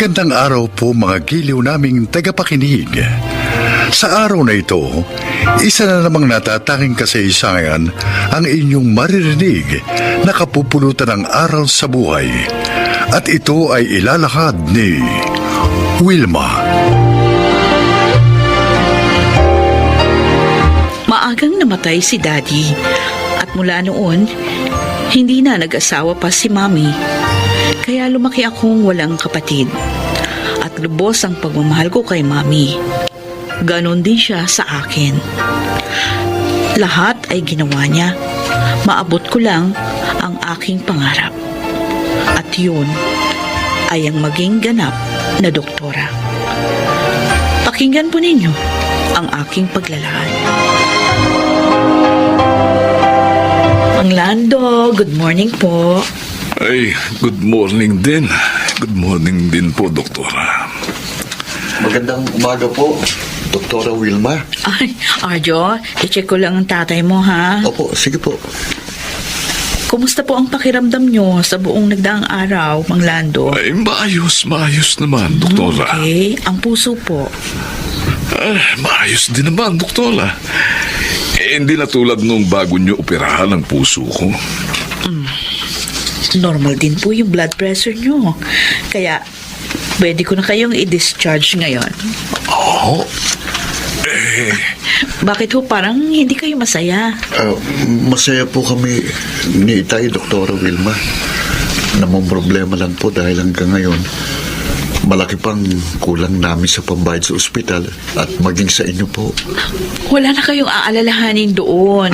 Magandang araw po mga giliw naming tagapakinig. Sa araw na ito, isa na namang natatanging kasaysayan ang inyong maririnig na kapupulutan ng aral sa buhay. At ito ay ilalahad ni Wilma. Maagang namatay si Daddy at mula noon, hindi na nag-asawa pa si Mommy. Kaya lumaki akong walang kapatid at lubos ang pagmamahal ko kay Mommy. Ganon din siya sa akin. Lahat ay ginawa niya. Maabot ko lang ang aking pangarap. At yun ay ang maging ganap na doktora. Pakinggan po ninyo ang aking paglalahad. Mang Lando, good morning po. Ay, good morning din. Good morning din po, Doktora. Magandang umaga po, Doktora Wilma. Ay, Arjo, i-check ko lang ang tatay mo, ha? Opo, sige po. Kumusta po ang pakiramdam nyo sa buong nagdaang araw, Mang Lando? Ay, maayos naman, Doktora. Okay, ang puso po. Maayos din naman, Doktora. Hindi na tulad nung bago nyo operahan ang puso ko. Normal din po yung blood pressure nyo. Kaya, pwede ko na kayong i-discharge ngayon. Oh? Bakit ho parang hindi kayo masaya? Masaya po kami ni Itay, Doktora Wilma. Namang problema lang po dahil hanggang ngayon, malaki pang kulang namin sa pambayad sa ospital at maging sa inyo po. Wala na kayong aalalahanin doon.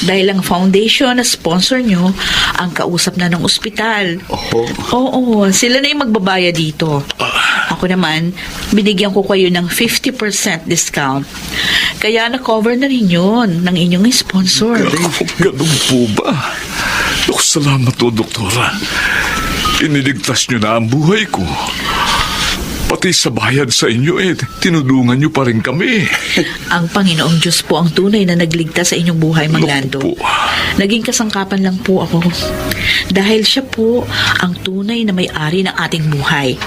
Dahil ang foundation na sponsor nyo, ang kausap na ng ospital. Oho. Oo, sila na yung magbabayad dito. Ako naman, binigyan ko kayo ng 50% discount. Kaya na-cover na rin yun ng inyong sponsor. Ganun po ba? Salamat po, Doktora. Iniligtas nyo na ang buhay ko. Pati sa bayad sa inyo tinudungan nyo pa rin kami. Ang Panginoong Diyos po ang tunay na nagligtas sa inyong buhay, Mang Lando. Naku po. Naging kasangkapan lang po ako. Dahil siya po ang tunay na may-ari ng ating buhay.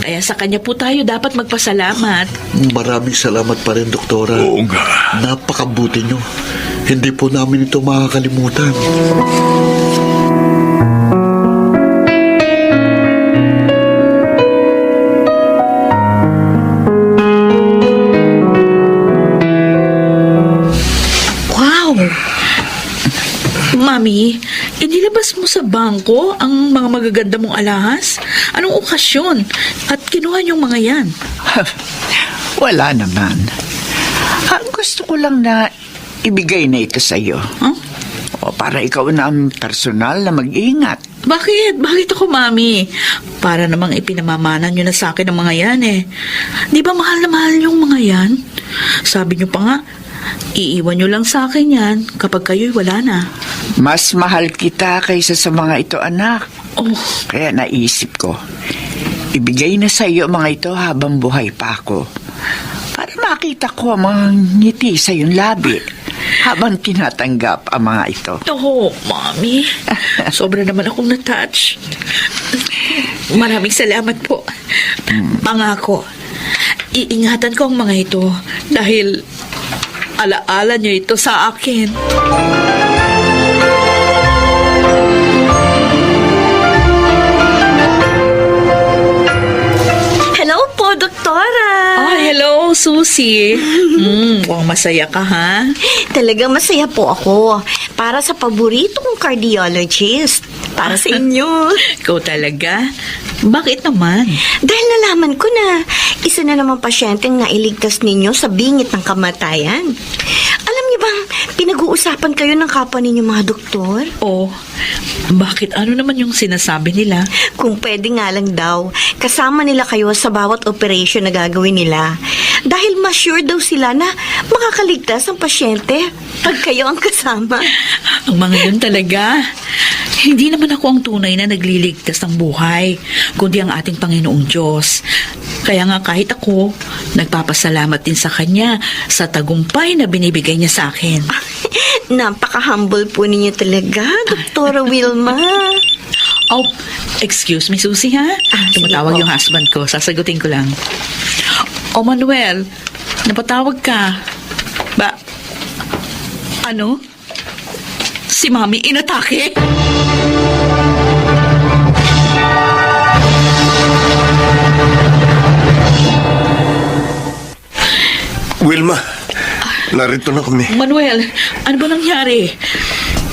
Kaya sa kanya po tayo dapat magpasalamat. Maraming salamat pa rin, Doktora. Oo nga. Napakabuti nyo. Hindi po namin ito makakalimutan. Mami, inilabas mo sa bangko ang mga magaganda mong alahas? Anong okasyon? At kinuha niyong mga yan? Wala naman. Gusto ko lang na ibigay na ito sa iyo. Huh? O para ikaw na ang personal na mag-iingat. Bakit? Bakit ako, Mami? Para namang ipinamamana niyo na sa akin ang mga yan Di ba mahal na mahal yung mga yan? Sabi niyo pa nga, iiwan niyo lang sa akin yan kapag kayo'y wala na. Mas mahal kita kaysa sa mga ito, anak. Oh, Kaya naisip ko, ibigay na sa iyo mga ito habang buhay pa ako. Para makita ko ang mga ngiti sa iyong labi habang tinatanggap ang mga ito. oo, Mami. Sobra naman akong na-touch. Maraming salamat po. Pangako, iingatan ko ang mga ito dahil alaala niyo ito sa akin. Hello po, Doktora! Oh, hello, Susie. Mukhang masaya ka, ha? Talagang masaya po ako. Para sa paborito kong cardiologist. Para sa inyo. Ikaw talaga? Bakit naman? Dahil nalaman ko na isa na namang pasyenteng nailigtas ninyo sa bingit ng kamatayan. Alam niyo bang pinag-uusapan kayo ng kapwa ninyo mga doktor? Oh, bakit ano naman yung sinasabi nila? Kung pwede nga lang daw, kasama nila kayo sa bawat operation na gagawin nila. Dahil mas sure daw sila na makakaligtas ang pasyente pag kayo ang kasama. Ang mga yun talaga. Hindi naman ako ang tunay na nagliligtas ng buhay, kundi ang ating Panginoong Diyos. Kaya nga kahit ako, nagpapasalamat din sa Kanya sa tagumpay na binibigay niya sa akin. Napaka-humble po ninyo talaga, Doktora Wilma. Oh, excuse me, Susie, ha? Tumatawag sige po. yung husband ko. Sasagutin ko lang. Oh, Manuel, napatawag ka. Ano? Si Mami inatake? Wilma, narito na kami. Manuel, ano ba nangyari?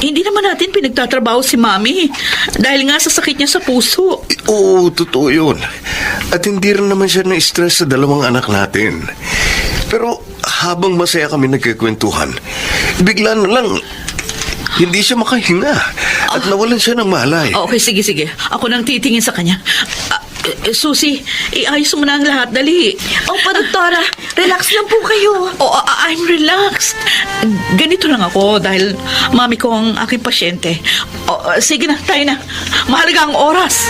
Hindi naman natin pinagtatrabaho si Mami dahil nga sa sakit niya sa puso. Oo, totoo yun. At hindi rin naman siya na-stress sa dalawang anak natin. Pero habang masaya kami nagkikwentuhan, bigla na lang, hindi siya makahinga at nawalan siya ng malay. Okay, sige. Ako nang titingin sa kanya. Susie, iayos mo na ang lahat. Dali. Opo, doktora. Relax lang po kayo. Oh, I'm relaxed. Ganito lang ako dahil mami ko ang aking pasyente. Oh, sige na, tayo na. Mahalaga ang oras.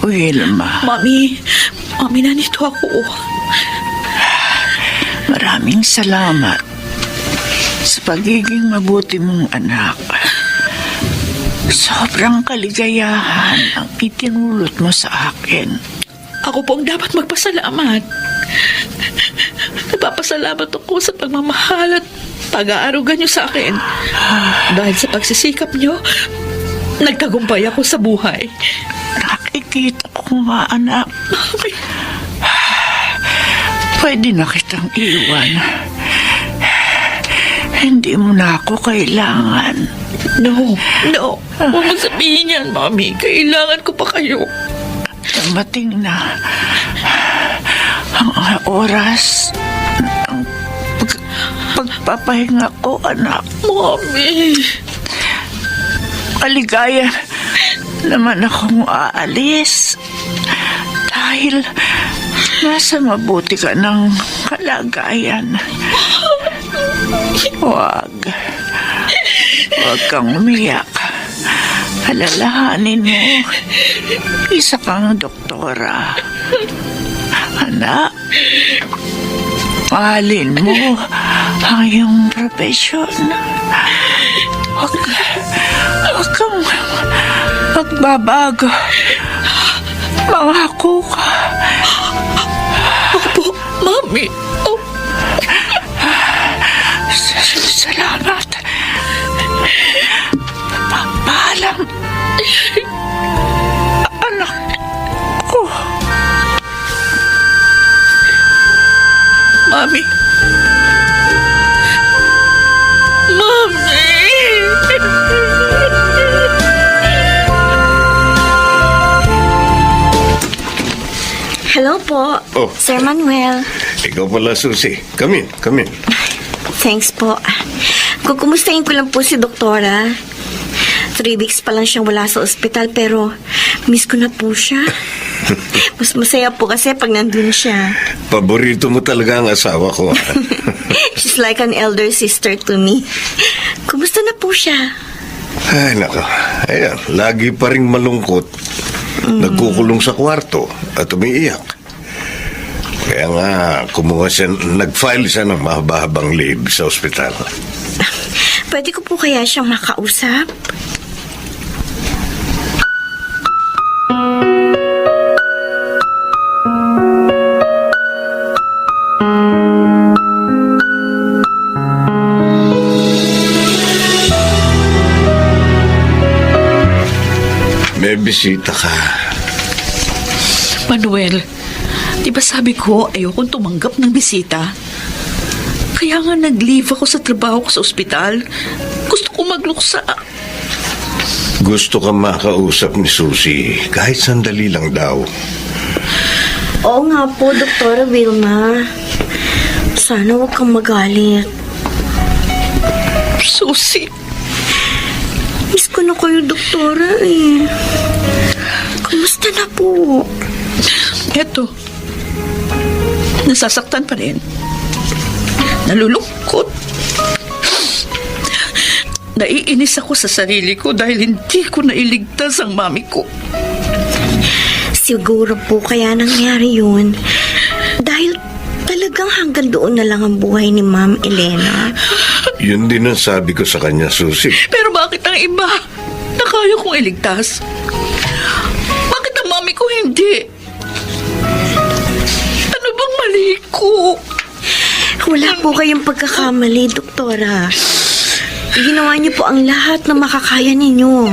Wilma, Mami, nandito ako. maraming salamat sa pagiging mabuti mong anak. Sobrang kaligayahan ang itinulot mo sa akin. Ako po ang dapat magpasalamat. Nagpapasalamat ako sa pagmamahal at pag-aaruga niyo sa akin. Dahil sa pagsisikap niyo, nagtagumpay ako sa buhay. Nakikita ko nga, anak. Pwede na kitang iwan. Hindi mo na ako kailangan. No. Huwag mo sabihin yan, Mami. Kailangan ko pa kayo. Dumating na ang oras ng pagpapahinga ko, anak. Mami. Maligaya naman akong aalis dahil nasa mabuti ka ng kalagayan. Huwag kang umiyak. Alalahanin mo, isa kang doktora. Anak, mahalin mo ang iyong profesyon. Huwag kang magbabago. Mangako ka. Opo, Mami. Oh. Salamat. Paalam. Anak ko. Mami. Hello po, Oh. Sir Manuel. Ikaw pala, Susie. Come in. Thanks po. Kukumustahin ko lang po si doktora. 3 weeks pa lang siyang wala sa ospital pero miss ko na po siya. Mas masaya po kasi pag nandun siya. Paborito mo talaga ang asawa ko. She's like an elder sister to me. Kumusta na po siya? Ay, nako. Ayan, lagi pa rin malungkot. Nagkukulong sa kwarto at umiiyak. Kaya nga, nag-file siya ng mahaba-habang leave sa ospital. Pwede ko po kaya siyang makausap? May bisita ka. Manuel, di ba sabi ko ayokong tumanggap ng bisita? Kaya nga nag-leave ako sa trabaho ko sa ospital. Gusto ko magluksa. Gusto ka makausap ni Susie, kahit sandali lang daw. Oo nga po, Doktora Wilma. Sana huwag kang magalit. Susie, Miss ko na kayo, Doktora eh. Kumusta na po? eto. Nasasaktan pa rin. Nalulungkot. Naiinis ako sa sarili ko dahil hindi ko nailigtas ang mami ko. Siguro po kaya nangyari yun. Dahil talagang hanggang doon na lang ang buhay ni Ma'am Elena. Yun din ang sabi ko sa kanya, Susi. Pero bakit ang iba na kaya kong iligtas? Bakit ang mami ko hindi? Ano bang mali ko? Wala po kayong pagkakamali, Doktora. Ginawa niyo po ang lahat na makakaya ninyo.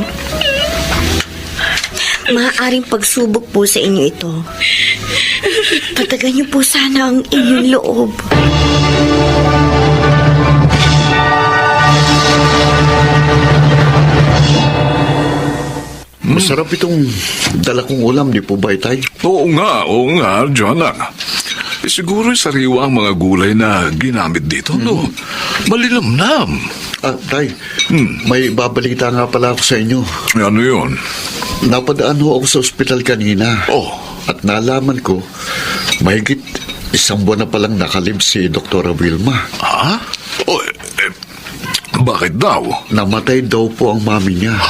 Maaaring pagsubok po sa inyo ito. Patagan niyo po sana ang inyong loob. Masarap itong dala kong ulam, di po ba, Itay? Oo nga, John lang. Siguro sariwa ang mga gulay na ginamit dito, no? Malilamnam. Ah, Tay, may babalita nga pala ako sa inyo. Ano yun? Napadaan ho ako sa ospital kanina. Oh. At nalaman ko, mahigit 1 buwan na palang nakalib si Dr. Wilma. Ha? Oh, bakit daw? Namatay daw po ang mami niya.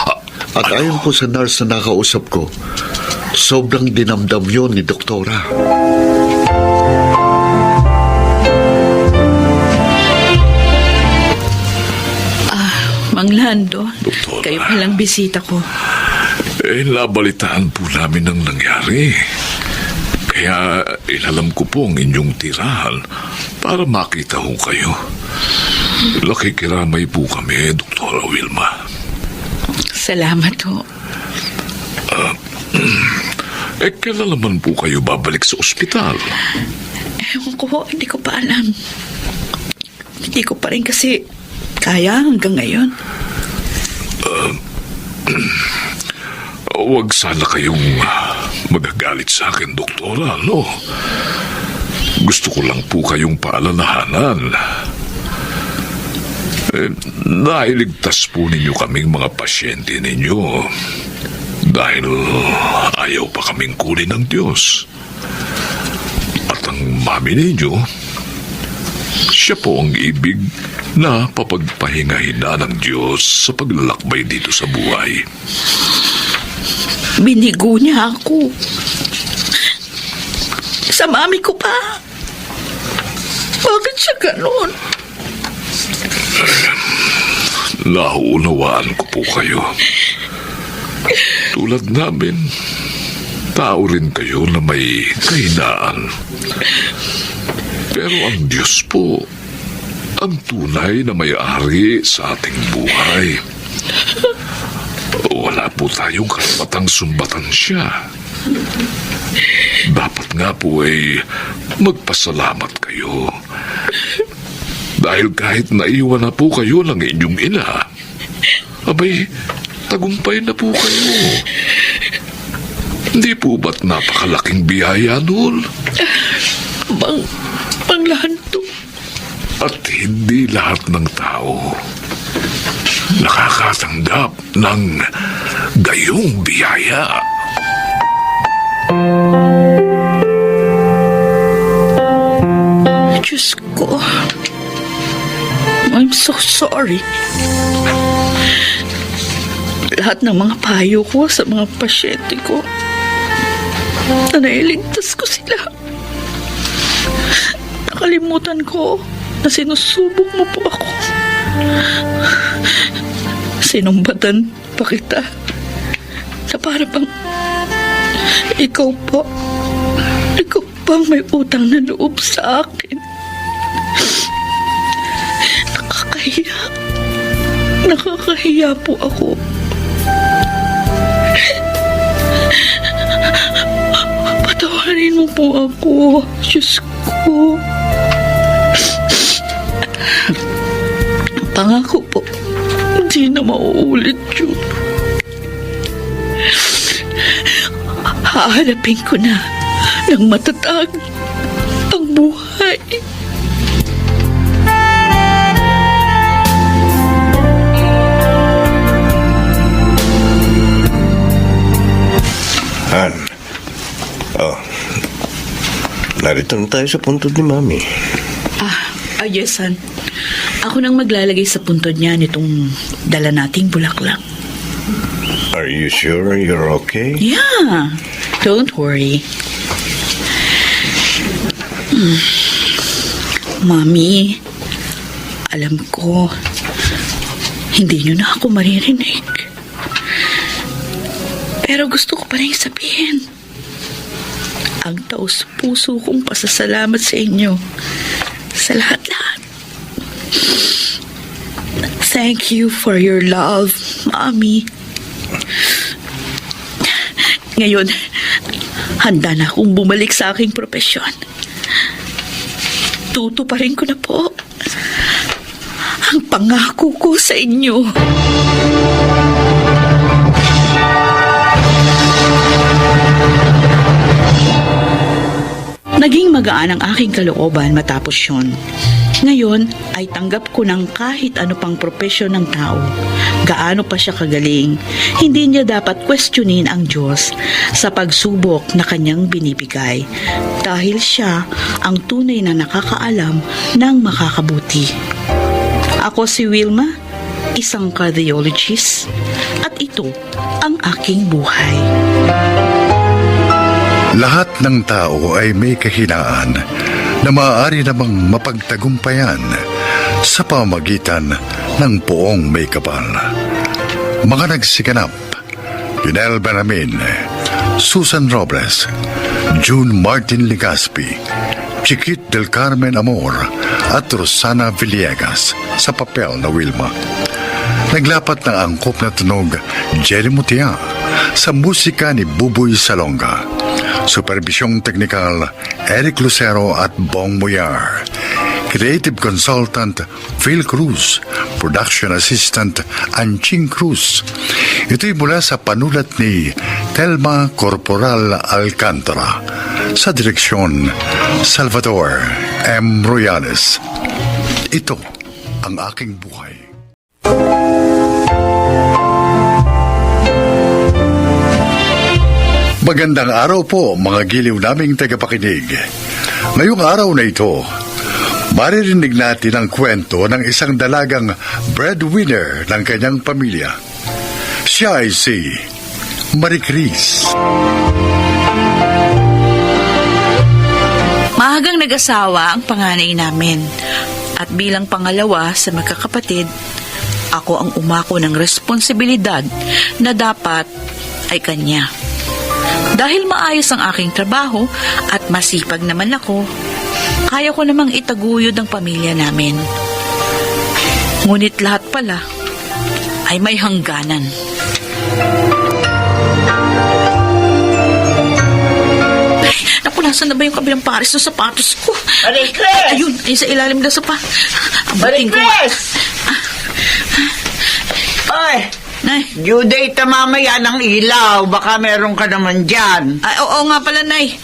At ayon po sa nurse na nakausap ko, sobrang dinamdam yun ni Doktora. Mang Lando, Doktora. kayo palang bisita ko. Nabalitaan po namin ang nangyari. Kaya inalam ko po ang inyong tirahan para makita ho kayo. Lakikiramay po kami, Dr. Wilma. Salamat ho. Kailan naman po kayo babalik sa ospital? Ewan ko, hindi ko pa alam. Hindi ko pa rin kasi kaya hanggang ngayon. Huwag sana kayong magagalit sa akin, Doktora, no? Gusto ko lang po kayong paalalahanan. Nailigtas po ninyo kaming mga pasyente ninyo dahil ayaw pa kaming kunin ng Diyos. At ang mami ninyo, siya po ang ibig na papagpahingahin na ng Diyos sa paglalakbay dito sa buhay. Binigo niya ako. Sa mami ko pa. Bakit siya ganon? Naunawaan ko po kayo. Tulad namin, tao rin kayo na may kahinaan. Pero ang Diyos po, ang tunay na may-ari sa ating buhay. Wala po tayong karapatang sumbatan siya. Dapat nga po ay magpasalamat kayo. Dahil kahit naiwan na po kayo ng inyong ina, abay, tagumpay na po kayo. Hindi po ba't napakalaking biyaya noon? Panglanto. At hindi lahat ng tao nakakatanggap ng gayong biyaya. Diyos ko. I'm so sorry. Lahat ng mga payo ko sa mga pasyente ko, na nailigtas ko sila. Nakalimutan ko na sinusubok mo po ako. Sinumbatan pa kita na para bang ikaw pang may utang na loob sa akin. Nakakahiya po ako. Patawarin mo po ako, Diyos ko. Pangako po, hindi na mauulit yun. Hahanapin ko na ng matatag ang buhay. Han. Oh. Narito na tayo sa punto ni Mami. Yes, son. Ako nang maglalagay sa puntod niya nitong dala nating bulaklak. Are you sure you're okay? Yeah, don't worry. Mami, alam ko, hindi niyo na ako maririnig. Pero gusto ko pa rin sabihin, ang taos-puso kong pasasalamat sa inyo sa lahat-lahat. Thank you for your love, Mami. Ngayon, handa na akong bumalik sa aking propesyon. Tutuparin ko na po ang pangako ko sa inyo. Naging magaan ang aking kalooban matapos yun. Ngayon ay tanggap ko ng kahit ano pang propesyon ng tao. Gaano pa siya kagaling, hindi niya dapat questionin ang Diyos sa pagsubok na kanyang binibigay dahil siya ang tunay na nakakaalam ng makakabuti. Ako si Wilma, isang cardiologist, at ito ang aking buhay. Lahat ng tao ay may kahinaan na maaari namang mapagtagumpayan sa pamamagitan ng poong may kapal. Mga nagsikanap: Junel Beramin, Susan Robles, June Martin Ligaspi, Chiquit del Carmen Amor at Rosana Villegas sa papel na Wilma. Naglapat ng angkop na tunog Jerry Mutia sa musika ni Buboy Salonga. Supervisyong teknikal Eric Lucero at Bong Muyar. Creative Consultant Phil Cruz. Production Assistant Anching Cruz. Ito'y mula sa panulat ni Telma Corporal Alcantara. Sa direksyon Salvador M. Royales. Ito ang aking buhay. Magandang araw po mga giliw naming tagapakinig. Ngayong araw na ito, maririnig natin ang kwento ng isang dalagang breadwinner ng kanyang pamilya. Siya ay si Marie Chris. Maagang nag-asawa ang panganay namin at bilang pangalawa sa magkakapatid, ako ang umako ng responsibilidad na dapat ay kanya. Dahil maayos ang aking trabaho at masipag naman ako, kaya ko namang itaguyod ang pamilya namin. Ngunit lahat pala ay may hangganan. Ay, naku, nasan na ba yung kabilang pares ng sapatos ko? Marie Chris! Ayun, ay sa ilalim na sopa. Marie Abutin ko. Chris! Ay! Nay. Due date na mamaya ng ilaw. Baka meron ka naman dyan. Ay, oo nga pala, Nay.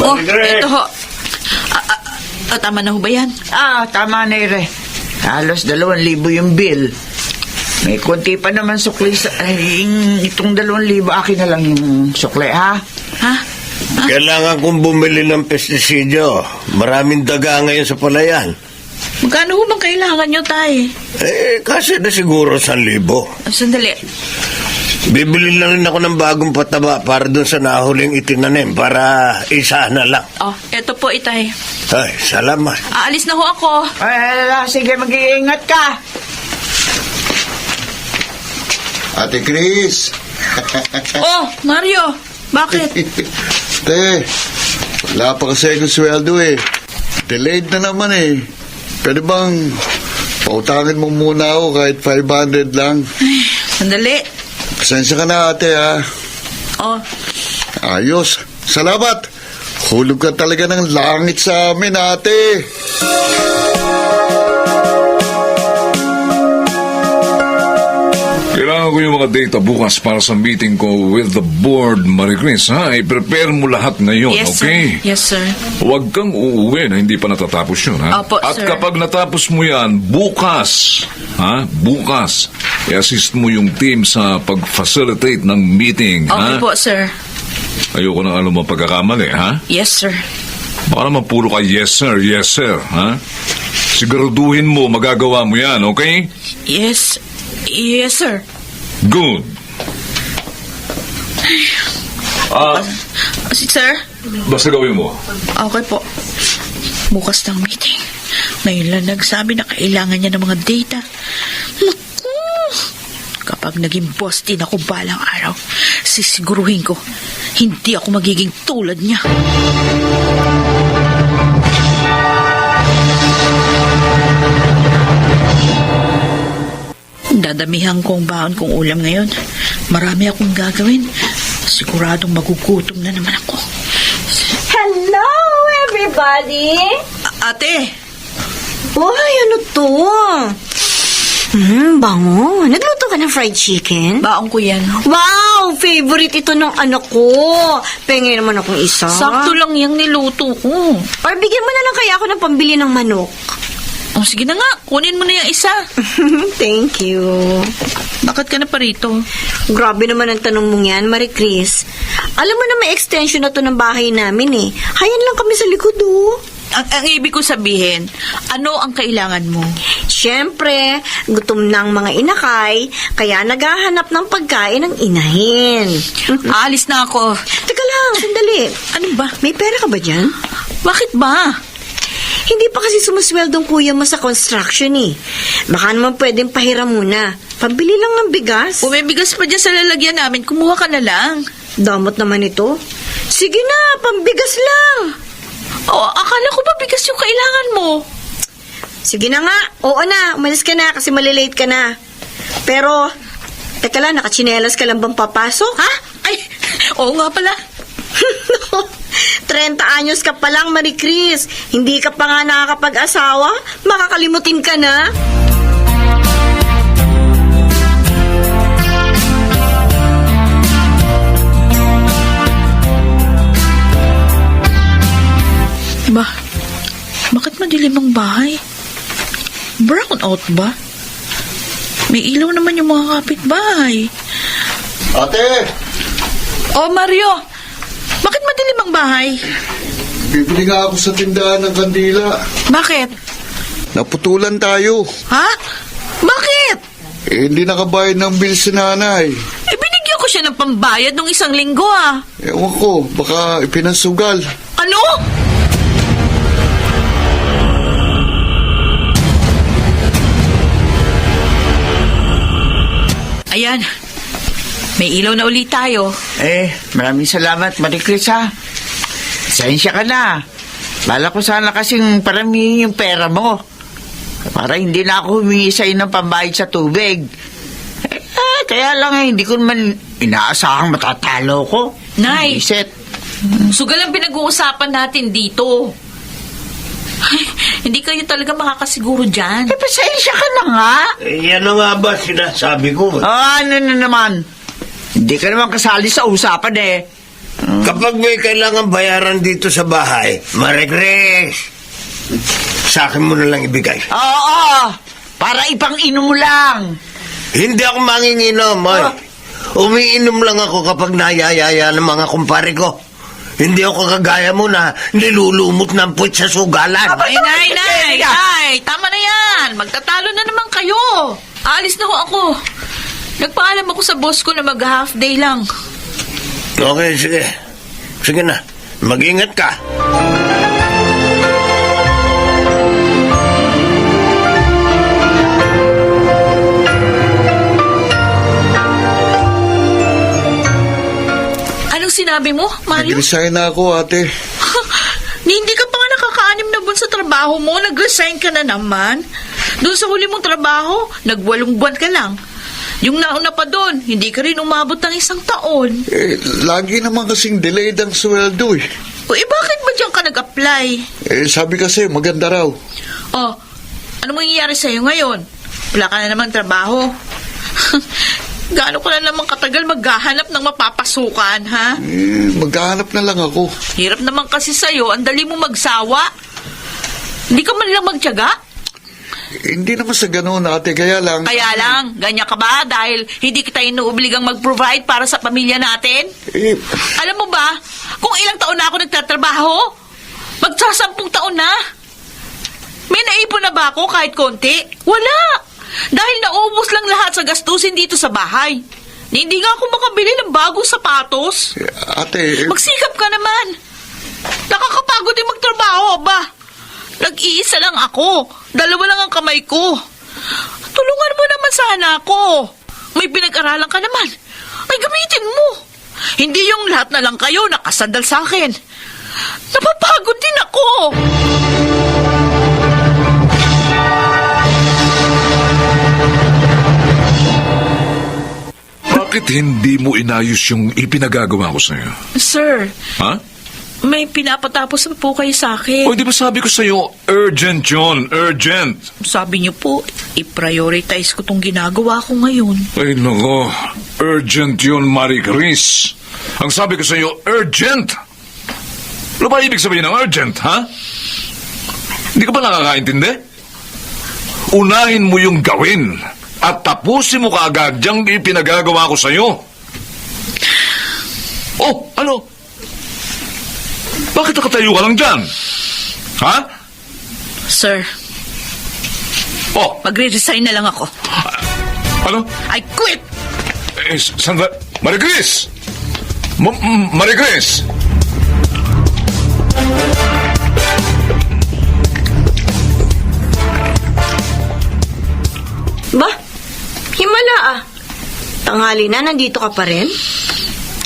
Oh, ito ho. Tama na ho ba yan? Tama na Ire. Halos 2,000 yung bill. May konti pa naman sukli sa... itong 2,000, akin na lang yung sukli, ha? Ha? Kailangan kong bumili ng pestisidyo. Maraming daga ngayon sa palayan. Magkano ho bang kailangan nyo, Tay? Kasi na siguro 1,000. Sandali. Bibili na rin ako ng bagong pataba para dun sa nahuling itinanim para isa na lang. Oh, eto po, Itay. Ay, salamat. Aalis na ho ako. Sige, mag-iingat ka. Ate Chris! Oh, Mario. Bakit? Te, wala pa kasi akong sweldo eh. Delayed na naman eh. Pwede bang pautangin mo muna ako kahit 500 lang? Sandali. Pasensya ka na ate ha. Oh, Ayos. Salamat. Hulog ka talaga ng langit sa amin ate. Kailangan ko yung mga data bukas para sa meeting ko with the board, Marie Chris, ha? I-prepare mo lahat ngayon, yes, okay? sir. Yes, sir. Huwag kang uuwi na hindi pa natatapos yun, ha? Opo, At sir. kapag natapos mo yan, bukas, i-assist mo yung team sa pag-facilitate ng meeting, Okay ha? po, sir. Ayoko ng alam mo pagkakamali, ha? Yes, sir. Baka naman puro ka yes, sir, ha? Siguraduhin mo magagawa mo yan, okay? Yes. Yes, sir. Good. Sir? Basta gawin mo. Okay po. Bukas ng meeting. Ngayon lang nagsabi na kailangan niya ng mga data. Naku! Kapag naging boss din ako balang araw, sisiguruhin ko, hindi ako magiging tulad niya. Dadamihan kong baon kong ulam ngayon. Marami akong gagawin. Siguradong magugutom na naman ako. Hello, everybody! Ate! Uy, ano to? Bango. Nagluto ka ng fried chicken? Baon ko yan. Wow! Favorite ito ng anak ko. Pengen naman akong isa. Sakto lang yung niluto ko. Or bigyan mo na lang kaya ako ng pambili ng manok. Oh, sige na nga. Kunin mo na yung isa. Thank you. Bakit ka na pa rito? Grabe naman ang tanong mong yan, Marie Chris. Alam mo na may extension na to ng bahay namin eh. Hayan lang kami sa likod oh. Ang ibig ko sabihin, ano ang kailangan mo? Siyempre, gutom na ang mga inakay, kaya naghahanap ng pagkain ng inahin. Aalis na ako. Teka lang, sandali. Ano ba? May pera ka ba dyan? Bakit ba? Hindi pa kasi sumusweldong kuya mo sa construction eh. Baka naman pwedeng pahiram muna. Pambili lang ng bigas. Kung may bigas pa dyan sa lalagyan namin, kumuha ka na lang. Damot naman ito. Sige na, pambigas lang. Oh, akala ko ba bigas yung kailangan mo? Sige na nga. Oo na, umalis ka na kasi malilate ka na. Pero, teka lang, nakachinelas ka lang bang papasok? Ha? Ay, oo nga pala. 30 anyos ka pa lang, Marie Chris. Hindi ka pa nga nakakapag-asawa? Makakalimutin ka na? Bakit madilim ang bahay? Brown out ba? May ilaw naman yung mga kapitbahay. Ate! Oh, Mario! Bakit madilim ang bahay? Bibili nga ako sa tindahan ng kandila. Bakit? Naputulan tayo. Ha? Bakit? Hindi nakabayad ng bill si nanay. Binigyan ko siya ng pambayad nung 1 linggo ah. Ewan ko, baka ipinasugal. Ano? Ayan. May ilaw na ulit tayo. Maraming salamat, Marie Chris, ha? Sensya ka na. Bala ko sana kasing paramihin yung pera mo. Para hindi na ako humingi sa'yo ng pambayad sa tubig. Kaya lang hindi ko naman inaasahang matatalo ko. Nay. Iset. Sugal ang pinag-uusapan natin dito. Ay, hindi kayo talaga makakasiguro dyan. Pasensya ka na nga. Yan na nga ba sinasabi ko? Ano na naman? Hindi ka naman kasali sa usapan eh. Kapag may kailangan bayaran dito sa bahay, Marie-Chris, sa akin mo na lang ibigay. Oo, para ipang-inom mo lang. Hindi ako manginginom, oy. Umiinom lang ako kapag nayayaya ng mga kumpare ko. Hindi ako kagaya mo na nilulumot ng puwit sa sugalan. Ay, nay, tama na yan. Magtatalo na naman kayo. Aalis na ho ako. Nagpaalam ako sa boss ko na mag-half day lang. Okay, sige. Sige na. Mag-ingat ka. Anong sinabi mo, Mario? Nag-resign na ako, ate. Hindi ka pa nga nakaka-anim na buwan sa trabaho mo. Nag-resign ka na naman. Doon sa huli mong trabaho, nag-8 buwan ka lang. Yung nauna pa doon, hindi ka rin umabot ng 1 taon. Lagi naman kasing delayed ang sweldo eh. O bakit ba diyan ka nag-apply? Sabi kasi maganda raw. Oh, ano mangyayari sa'yo ngayon? Wala ka na namang trabaho. Gaano ka na naman katagal maghahanap ng mapapasukan, ha? Maghahanap na lang ako. Hirap naman kasi sa'yo, ang dali mo magsawa. Hindi ka man lang magtiyaga? Hindi naman sa ganun, ate, kaya lang... Kaya lang, ganyan ka ba dahil hindi kita inuobligang mag-provide para sa pamilya natin? Alam mo ba, kung ilang taon na ako nagtatrabaho, magsa10 taon na. May naipon na ba ako kahit konti? Wala. Dahil naubos lang lahat sa gastusin dito sa bahay. Hindi nga ako makabili ng bagong sapatos. Ate, Magsikap ka naman. Nakakapagod din magtrabaho, ba? Nag-iisa lang ako. 2 lang ang kamay ko. Tulungan mo naman sana ako. May pinag-aralan ka naman. Ay, gamitin mo. Hindi yung lahat na lang kayo nakasandal sa akin. Napapagod din ako. Bakit hindi mo inayos yung ipinagagawa ko sa'yo? Sir, Ha? may pinapatapos na po kayo sa akin. O, di ba sabi ko sa'yo, urgent yun, urgent. Sabi niyo po, i-prioritize ko tong ginagawa ko ngayon. Ay, nako, urgent yun, Marie Chris. Ang sabi ko sa'yo, urgent. Ano ba ibig sabihin ng urgent, ha? Hindi ka ba nakakaintindi? Unahin mo yung gawin at tapusin mo kaagad yung ipinagagawa ko sa'yo. Oh, ano? Bakit nakatayo ka lang dyan? Ha? Sir, Oh, magre-resign na lang ako. ano? I quit! Sandra, Marie Chris! Marie Chris! Ba? Himala ah. Tanghali na, nandito ka pa rin?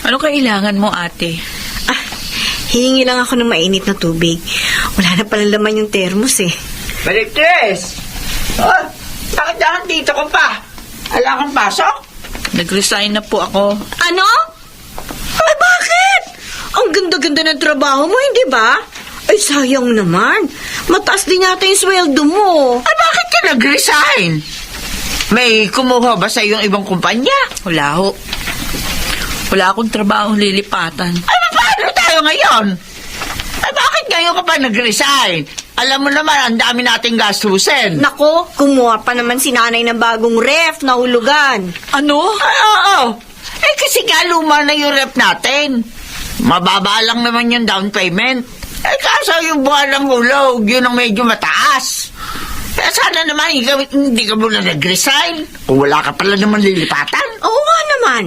Ano kailangan mo, ate? Ah, hihingi lang ako ng mainit na tubig. Wala na pala laman yung termos eh. Marites! Oh, bakit dahil dito ko pa? Wala kang pasok? Nag-resign na po ako. Ano? Ay, bakit? Ang ganda-ganda ng trabaho mo, hindi ba? Ay, sayang naman. Mataas din yata yung sweldo mo. Ay, bakit ka nag-resign? May kumuha ba sa iyong ibang kumpanya? Wala ho. Wala akong trabahong lilipatan. Ay, paano tayo ngayon? Ay, bakit ngayon ka pa nag-resign? Alam mo naman, ang dami nating gastusin. Nako, kumuha pa naman si nanay ng bagong ref na hulugan. Ano? Ay, oo. Eh, kasi nga luma na yung rep natin. Mababa lang naman yung down payment. Eh, kaso yung buwan ng hulog, yun ang medyo mataas. Eh, sana naman, hindi ka muna nag-resign. Kung wala ka pala naman lilipatan. Oo nga naman.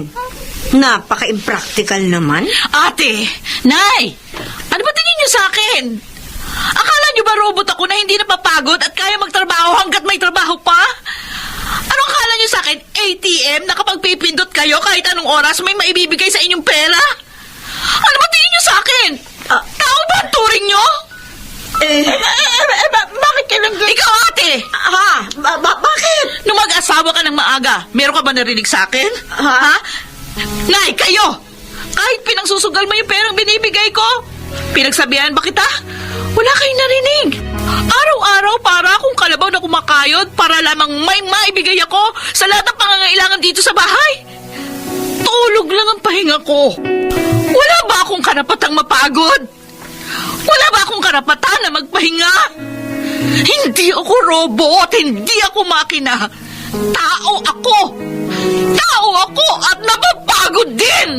Napaka-impractical naman. Ate! Nay! Ano ba tingin niyo sa akin? Akala niyo ba robot ako na hindi napapagod at kaya magtrabaho hanggat may trabaho pa? Ano akala niyo sa akin? ATM na kapag pipindot kayo kahit anong oras may maibibigay sa inyong pera? Ano ba tingin niyo sa akin? Tao ba ang turing niyo? Bakit ka nag... Ikaw, ate! Ha? Bakit? Nung mag-asawa ka ng maaga, meron ka ba narinig sa akin? Ha? Nay, kayo! Kahit pinangsusugal mo yung perang binibigay ko, pinagsabihan ba kita? Wala kayong narinig. Araw-araw para akong kalabaw na kumakayod para lamang may maibigay ako sa lahat ng pangangailangan dito sa bahay. Tulog lang ang pahinga ko. Wala ba akong karapatang mapagod? Wala ba akong karapatan na magpahinga? Hindi ako robot, hindi ako makina. Tao ako! Tao ako at napapagod din!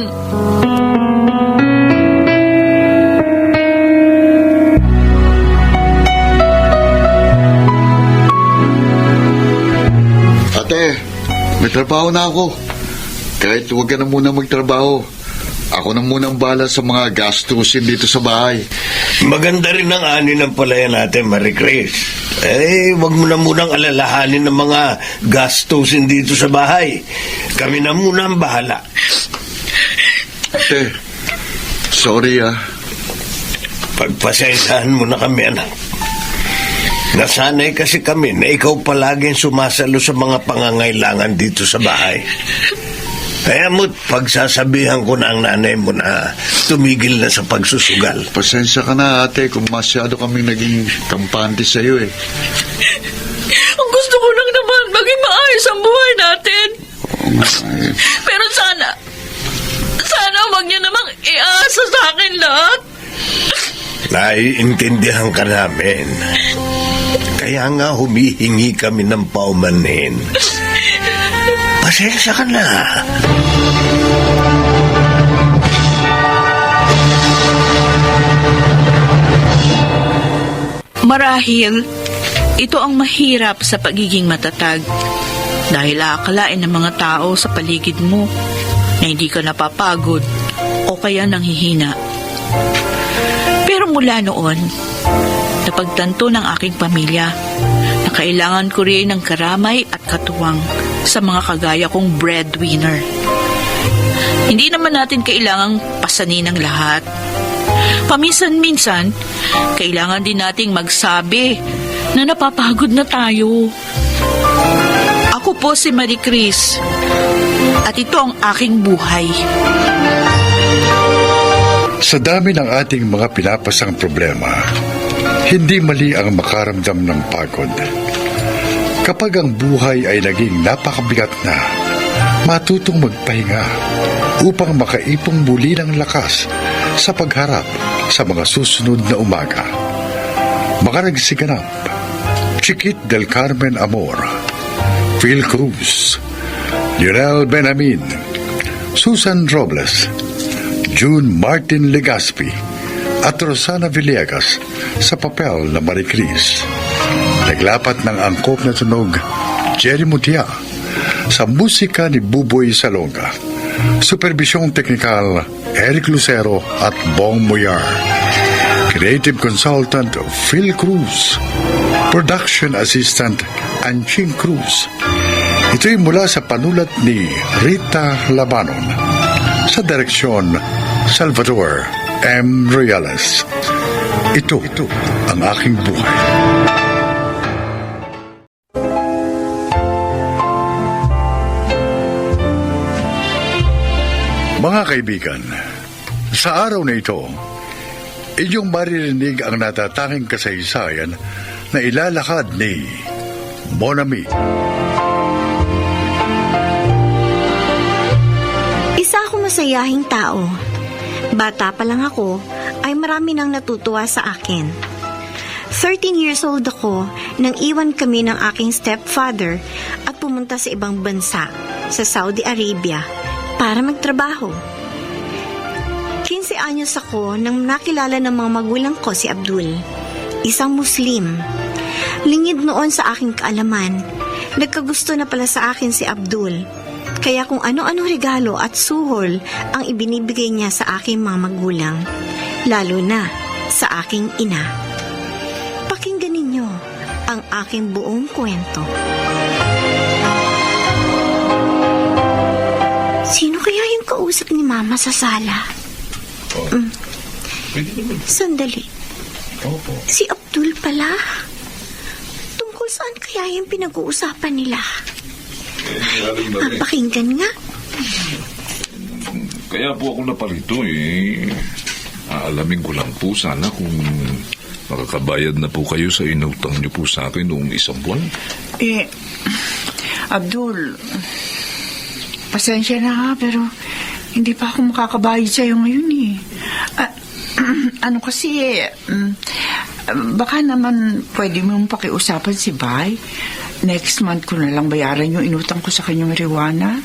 ate, may trabaho na ako. Kahit huwag ka na muna magtrabaho. Ako na muna ang bahala sa mga gastusin dito sa bahay. Maganda rin ang ani ng palaya natin, Marie Chris. Eh, wag mo na munang alalahanin ng mga gastusin dito sa bahay. Kami na muna ang bahala. Ate, sorry ah. Pagpasensyahan mo na kami, anak. Nasanay kasi kami na ikaw palaging sumasalo sa mga pangangailangan dito sa bahay. Kaya mo't pagsasabihan ko na ang nanay mo na tumigil na sa pagsusugal. Pasensya ka na ate kung masyado kaming naging kampante sa iyo eh. Ang gusto ko lang naman maging maayos ang buhay natin. Oo nga eh. Pero sana wag niyo namang iasa sa akin lahat. Naiintindihan ka namin. Kaya nga humihingi kami ng paumanhin. Pasensya ka na. Marahil, Ito ang mahirap sa pagiging matatag dahil aakalain ng mga tao sa paligid mo na hindi ka napapagod o kaya nanghihina. Pero mula noon, napagtanto ng aking pamilya na kailangan ko rin ng karamay at katuwang sa mga kagaya kong breadwinner. Hindi naman natin kailangang pasanin ang lahat. Paminsan-minsan, kailangan din nating magsabi na napapagod na tayo. Ako po si Marie Chris at ito ang aking buhay. Sa dami ng ating mga pinapasang problema, hindi mali ang makaramdam ng pagod. Kapag ang buhay ay naging napakabigat na, matutong magpahinga upang makaipong muli ng lakas sa pagharap sa mga susunod na umaga. Mga nagsiganap, Chiquit del Carmen Amor, Phil Cruz, Lionel Benamin, Susan Robles, June Martin Legaspi at Rosana Villegas sa papel na Marie Chris. Naglapat ng angkop na tunog Jerry Mutia sa musika ni Buboy Salonga. Supervisyong teknikal Eric Lucero at Bong Muyar. Creative Consultant Phil Cruz. Production Assistant Anching Cruz. Ito'y mula sa panulat ni Rita Labanon. Sa direksyon Salvador M. Royales. Ito ang aking buhay. Mga kaibigan, sa araw na ito, inyong maririnig ang natatanging kasaysayan na ilalakad ni Monami. Isa akong masayahing tao. Bata pa lang ako, ay marami nang natutuwa sa akin. 13 years old ako nang iwan kami ng aking stepfather at pumunta sa ibang bansa, sa Saudi Arabia, para magtrabaho. 15 anyos ako nang nakilala ng mga magulang ko si Abdul, isang Muslim. Lingid noon sa aking kaalaman, nagkagusto na pala sa akin si Abdul. Kaya kung ano-ano regalo at suhol ang ibinibigay niya sa aking mga magulang, lalo na sa aking ina. Pakinggan ninyo ang aking buong kwento. Sino kaya yung kausap ni Mama sa sala? Sandali. Si Abdul pala. Tungkol saan kaya yung pinag-uusapan nila? Pakinggan nga. Kaya po ako napalito Aalamin ko lang po sana kung makakabayad na po kayo sa inutang niyo po sa akin noong isang buwan. Abdul, pasensya na ha, pero hindi pa ako makakabayad sa'yo ngayon baka naman pwede mong pakiusapan si Bay. Next month ko na lang bayaran yung inutang ko sa kanyang marijuana.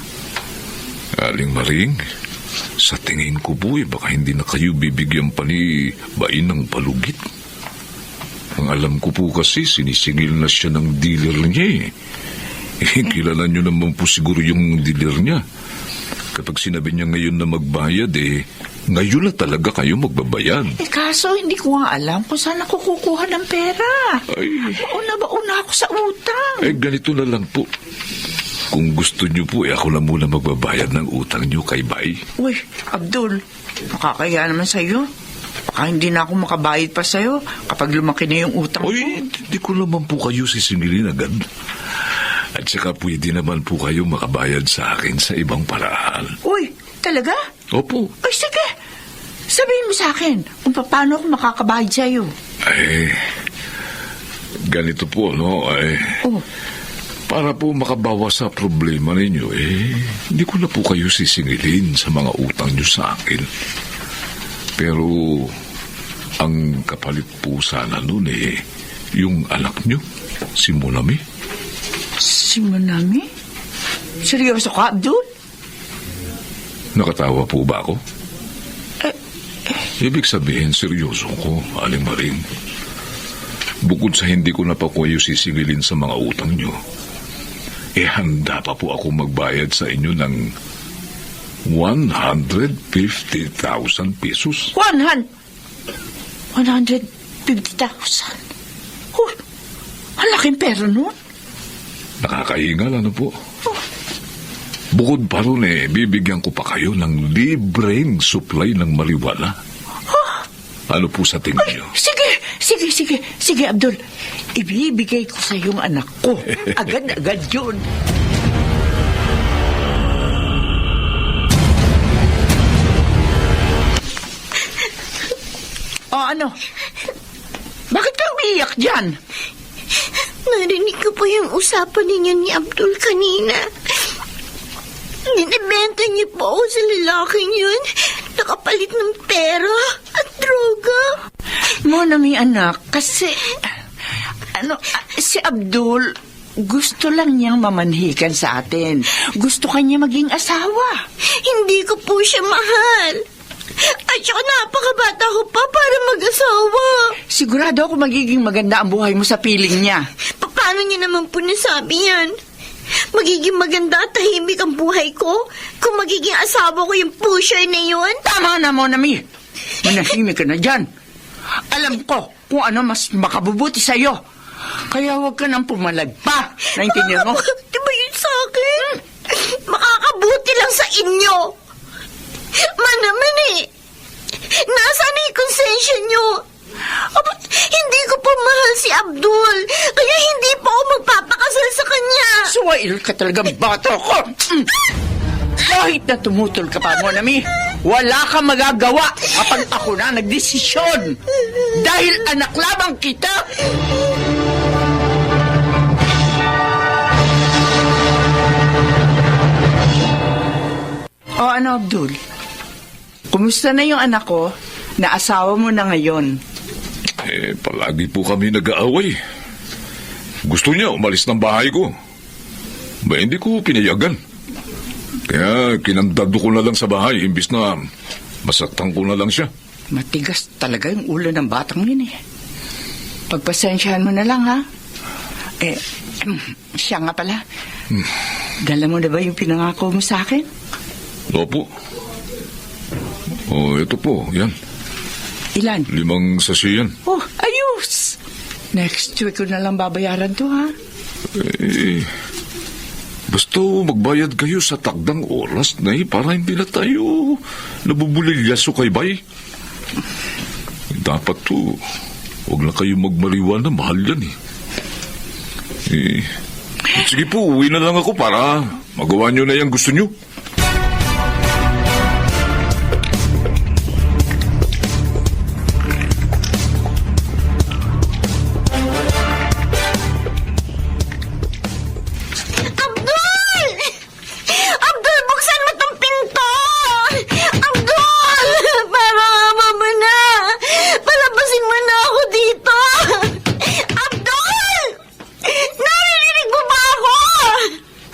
Aling Maring, sa tingin ko po baka hindi na kayo bibigyan pa ni Bain ng palugit. Ang alam ko po kasi sinisingil na siya ng dealer niya kilala niyo naman po siguro yung dealer niya. Kapag sinabi niya ngayon na magbayad ngayon na talaga kayo magbabayad. Kaso hindi ko nga alam kung saan ako kukuha ng pera. Ay. Bauna ako sa utang. Ganito na lang po. Kung gusto niyo po, ako na muna magbabayad ng utang niyo kay Bay. Uy, Abdul, nakakaya naman sa'yo. Baka hindi na ako makabayad pa sa'yo kapag lumaki na yung utang ko. Hindi ko naman po kayo sisingilin agad. At saka pwede naman po kayo makabayad sa akin sa ibang paraan. Uy, talaga? Opo. Ay, sige. Sabihin mo sa akin kung paano ako makakabayad sa'yo. Ganito po, no? Para po makabawas sa problema ninyo, hindi ko na po kayo sisingilin sa mga utang nyo sa akin. Pero, ang kapalit po sana nun yung anak nyo, si Monami. Si Monami? Seryoso ka, Abdul? Nakatawa po ba ako? Ibig sabihin, seryoso ko, Aling Maring. Bukod sa hindi ko na pa kayo sisingilin sa mga utang nyo, handa pa po ako magbayad sa inyo ng 150,000 pesos. 150,000. Oh, ang laking pera nun. Nakakahingal, ano po? Bukod pa ron bibigyan ko pa kayo ng libreng supply ng marijuana. Ano po sa tingin nyo? Sige, Abdul. Ibibigay ko sa iyong anak ko. Agad-agad yun. O ano? Bakit ka umiiyak dyan? Narinig ko po yung usapan ninyo ni Abdul kanina. Ninibenta niyo po ako sa lalaking yun. Nakapalit ng pera at droga. Monami, anak, kasi... si Abdul, gusto lang niyang mamanhikan sa atin. Gusto kanya maging asawa. Hindi ko po siya mahal. At saka napakabata ko pa para mag-asawa. Sigurado ako magiging maganda ang buhay mo sa piling niya. Paano niya naman po nasabi yan? Magiging maganda at tahimik ang buhay ko kung magiging asawa ko yung pusher na yun? Tama na, Monami. Manahimik ka na dyan. Alam ko kung ano mas makabubuti sa'yo. Kaya huwag ka nang pumalag pa. Naintindihan mo? Di ba yun sa akin? Makakabuti lang sa inyo. Naman nasaan na yung konsensya nyo? Abot, hindi ko pa mahal si Abdul. Kaya hindi pa ako magpapakasal sa kanya. Suwail ka talagang bata ko. Kahit na tumutol ka pa, Monami, wala kang magagawa kapag ako na nagdesisyon. Dahil anak lamang kita. O ano, Abdul? Kumusta na yung anak ko na asawa mo na ngayon? Palagi po kami nag-aaway. Gusto niya umalis ng bahay ko. Hindi ko pinayagan. Kaya kinandado ko na lang sa bahay imbis na masaktan ko na lang siya. Matigas talaga yung ulo ng batang yun Pagpasensyahan mo na lang, ha? Siya nga pala. Dala mo na ba yung pinangako mo sa akin? Opo. Ito po, yan. Ilan? 5 sachet yan. Oh, ayos! Next week ko na lang babayaran to, ha? Basta magbayad kayo sa takdang oras na para hindi na tayo nabubulilyaso kay Bay. Dapat to, huwag na kayo magmariwana, mahal yan sige po, uwi na lang ako para magawa nyo na yung gusto nyo. Abdul, buksan mo tong pinto! Abdul! Para mama na! Palabasin mo na ako dito! Abdul! Narinig mo ba ako?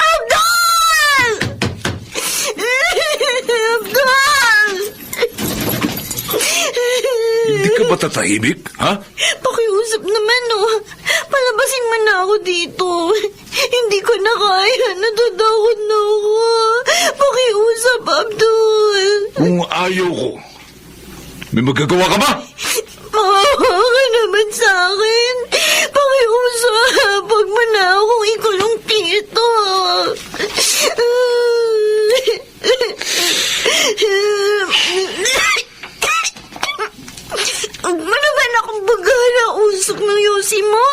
Abdul! Abdul! Hindi ka ba tatahimik, ha? Pakiusap naman, Palabasin mo na ako dito. Hindi ko na kaya. Natatakot na ako. Pakiusap, Abdul. Kung ayaw ko, may magagawa ka ba? Maawa ka naman sa akin. Pakiusap. Huwag mo na akong ikulong dito. Huwag mo naman akong bagala usok ng yosi mo.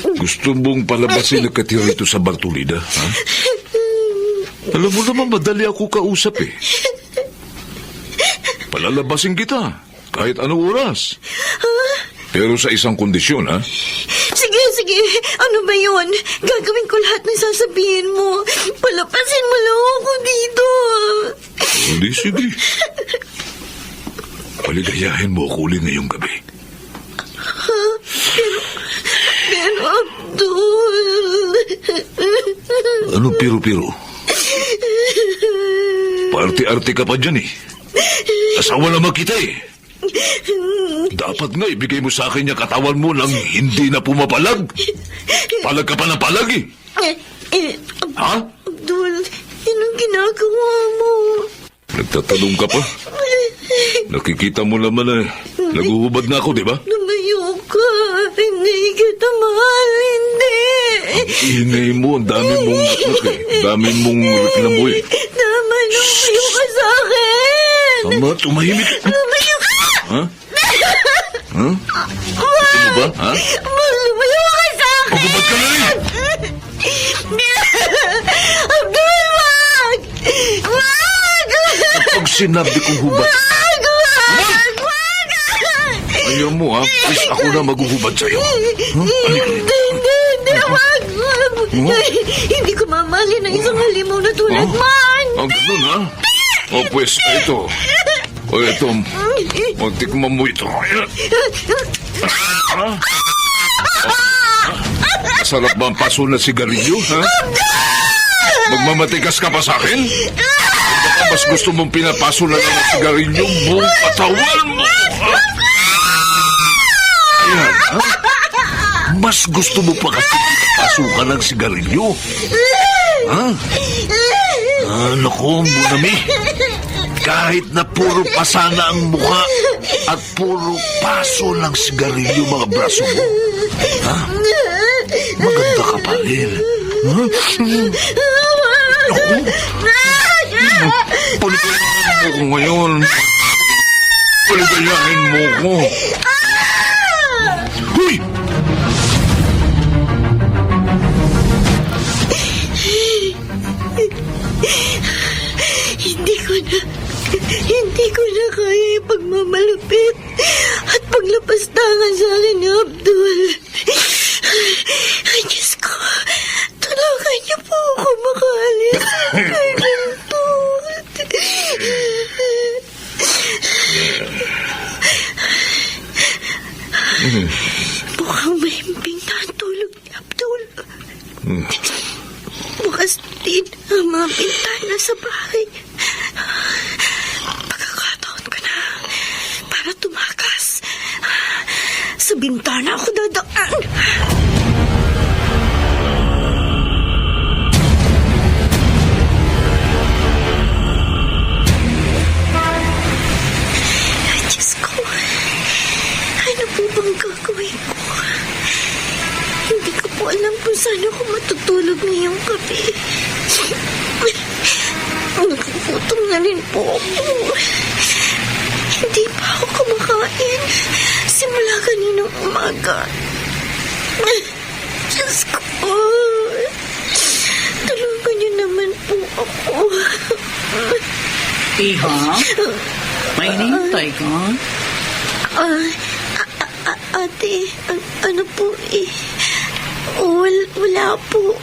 Gusto mong palabasin na katira ito sa Bartolida, ha? Alam mo naman, madali ako kausap Palalabasin kita, kahit anong oras. Pero sa isang kondisyon, ha? Sige. Ano ba yun? Gagawin ko lahat ng sasabihin mo. Palapasin mo lang ako dito. Hindi, sige. Paligayahin mo ako ulit ngayong gabi. Pero Abdul... Ano piro-piro? Party-arte ka pa dyan Asawa naman kita Dapat nga ibigay mo sa akin yung katawan mo nang hindi na pumapalag. Palag ka pa ng palag eh. Ha? Abdul, anong ginagawa mo? Nagtatanong ka pa? Nakikita mo naman eh. Naguhubad na ako, di ba? Lumayo ka. Hindi kita mahal, hindi. Ingay mo, ang dami mong naknak eh. Dami mong reklamo eh. Tama, lumayo ka sa akin. Tama, tumahimik. Lumayo ka! Ha? Ha? Ano ba? Ha? Lumayo ka sa akin! Pagubad ka na rin! Abdul, wag! Wag! Pag sinabi kong hubad, Wag! Wag! Wag! ayaw mo ha? Please, ako na maghuhubad sa'yo. Hindi, wag! Hindi ko mamali na isang halimaw na tulad man! Ang ganun ha? O pues, ito. O ito, magtikman mo ito. Ayan. Ha? Masarap ba ang paso na sigarilyo, ha? Magmamatikas ka pa sa akin? Baka mas gusto mong pinapaso na lang ang sigarilyo buong katawan mo, ha? Ayan, ha? Mas gusto mo pa kasi pinapaso ka ng sigarilyo? Ha? Naku, Munami. Kahit na puro pasana ang mukha at puro paso ng sigarilyo mga braso mo. Ha? Maganda ka pa rin. Ha? Naku. Paligayahin mo ko ngayon. Paligayahin mo ko. Huy! Hindi ko na kaya ipagmamalupit at paglapastangan sa akin ni Abdul. Ay, Diyos ko, tulungan niyo po ako makaalis kay ganito. Mukhang mahimbing na ang tulog ni Abdul. Bukas din ang mga bintana sa bahay. Pagkakataon ko na para tumakas. Sa bintana ako dadaan. Ay, Diyos ko. Ano po bang gagawin ko? Hindi ko po alam kung saan ako matutulog ngayong gabi. Nagugutom na rin po ako. Hindi pa ako kumakain simula kaninang umaga. Diyos ko. Tulungan niyo naman po ako. Iha? May hinihintay ka? Ate, ano po eh? Wala po.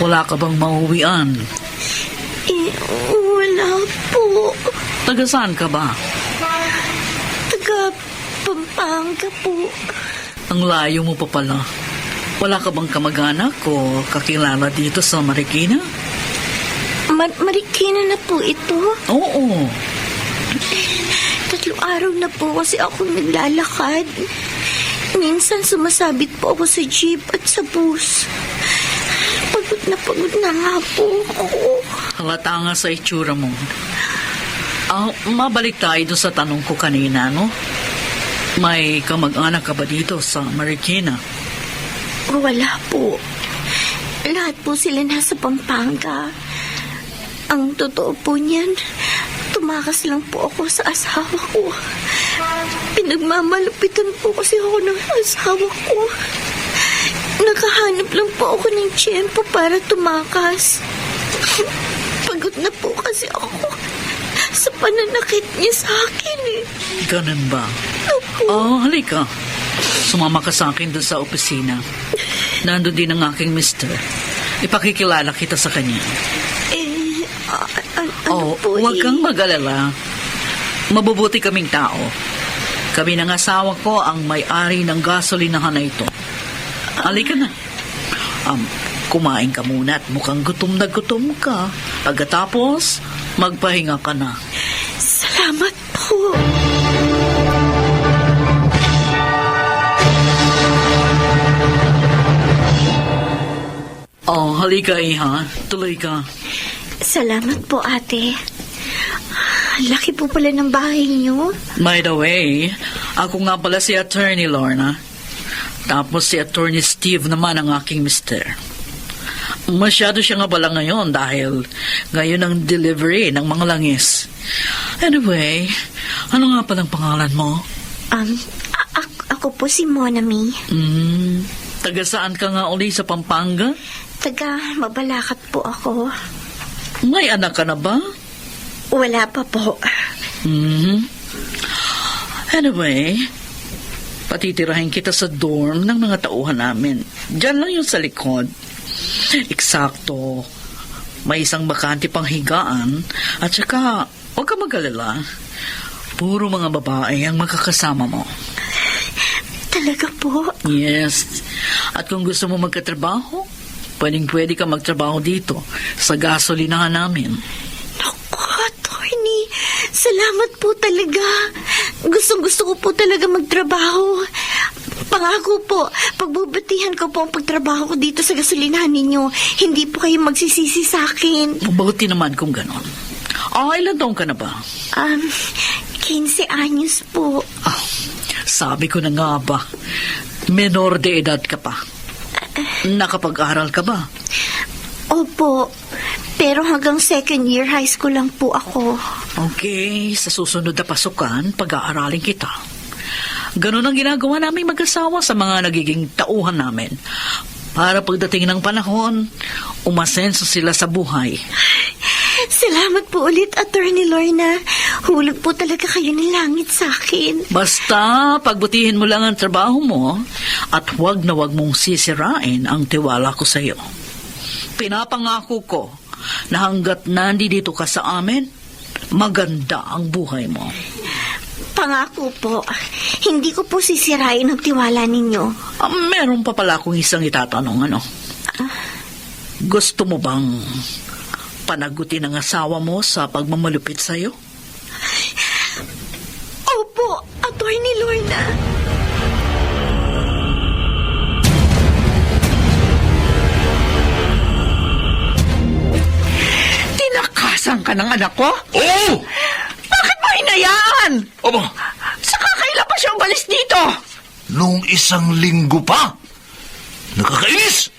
Wala ka bang mauwian? Wala po. Taga saan ka ba? Taga Pampanga po. Ang layo mo pa pala. Wala ka bang kamag-anak o kakilala dito sa Marikina? Marikina na po ito? Oo. 3 araw na po kasi ako naglalakad. Minsan sumasabit po ako sa jeep at sa bus. Pagod na nga po ako. Halata nga sa itsura mo. Mabalik tayo doon sa tanong ko kanina, no? May kamag-anak ka ba dito sa Marikina? Wala po. Lahat po sila nasa Pampanga. Ang totoo po niyan, tumakas lang po ako sa asawa ko. Pinagmamalupitan po kasi ako ng asawa ko. Nakahanap lang po ako ng tiyempo para tumakas. Pagod na po kasi ako sa pananakit niya sa akin eh. Ganun ba? Halika. Sumama ka sa akin doon sa opisina. Nandun din ang aking mister. Ipakikilala kita sa kanya. Ano po Huwag kang mag-alala. Mabubuti kaming tao. Kami ng asawa ko ang may-ari ng gasolinahan na ito. Halika na. Kumain ka muna at mukhang gutom na gutom ka. Pagkatapos, magpahinga ka na. Salamat po. Oh, halika Iha. Tuloy ka. Salamat po, ate. Laki po pala ng bahay niyo. By the way, ako nga pala si Attorney Lorna. Tapos si Attorney Steve naman ang aking mister. Masyado siya nga pala ngayon dahil ngayon ang delivery ng mga langis. Anyway, ano nga palang pangalan mo? Ako po si Monami. Taga saan ka nga uli sa Pampanga? Taga Mabalacat po ako. May anak ka na ba? Wala pa po. Anyway, patitirahin kita sa dorm ng mga tauhan namin. Diyan lang yung sa likod. Eksakto. May isang bakante pang higaan at saka huwag ka mag-alala. Puro mga babae ang makakasama mo. Talaga po? Yes. At kung gusto mo magkatrabaho, pwede ka magtrabaho dito sa gasolinahan namin. Naku, attorney. Salamat po talaga. Gustong-gusto ko po talaga magtrabaho. Pangako po, pagbubutihan ko po ang pagtrabaho ko dito sa gasolinahan ninyo. Hindi po kayo magsisisi sa akin. Mabuti naman kung ganon. Ilan taong ka na ba? 15 anyos po. Sabi ko na nga ba, menor de edad ka pa. Nakapag-aral ka ba? Opo, pero hanggang second year high school lang po ako. Okay, sa susunod na pasukan, pag-aaralin kita. Ganon ang ginagawa naming mag-asawa sa mga nagiging tauhan namin. Para pagdating ng panahon, umasenso sila sa buhay. Salamat po ulit, Attorney Lorna. Hulog po talaga kayo ng langit sa akin. Basta, pagbutihin mo lang ang trabaho mo at huwag na huwag mong sisirain ang tiwala ko sa iyo. Pinapangako ko na hanggat nandito ka sa amin, maganda ang buhay mo. Pangako po, hindi ko po sisirain ang tiwala ninyo. Meron pa pala akong isang itatanong, Gusto mo bang panagutin ang asawa mo sa pagmamalupit sa iyo? Opo, Attorney Lorna. Tinakasan ka ng anak ko? Oo! Bakit mo hinayaan? Aba, Saka kailan pa siya umalis dito? nung 1 linggo pa. Nakakainis!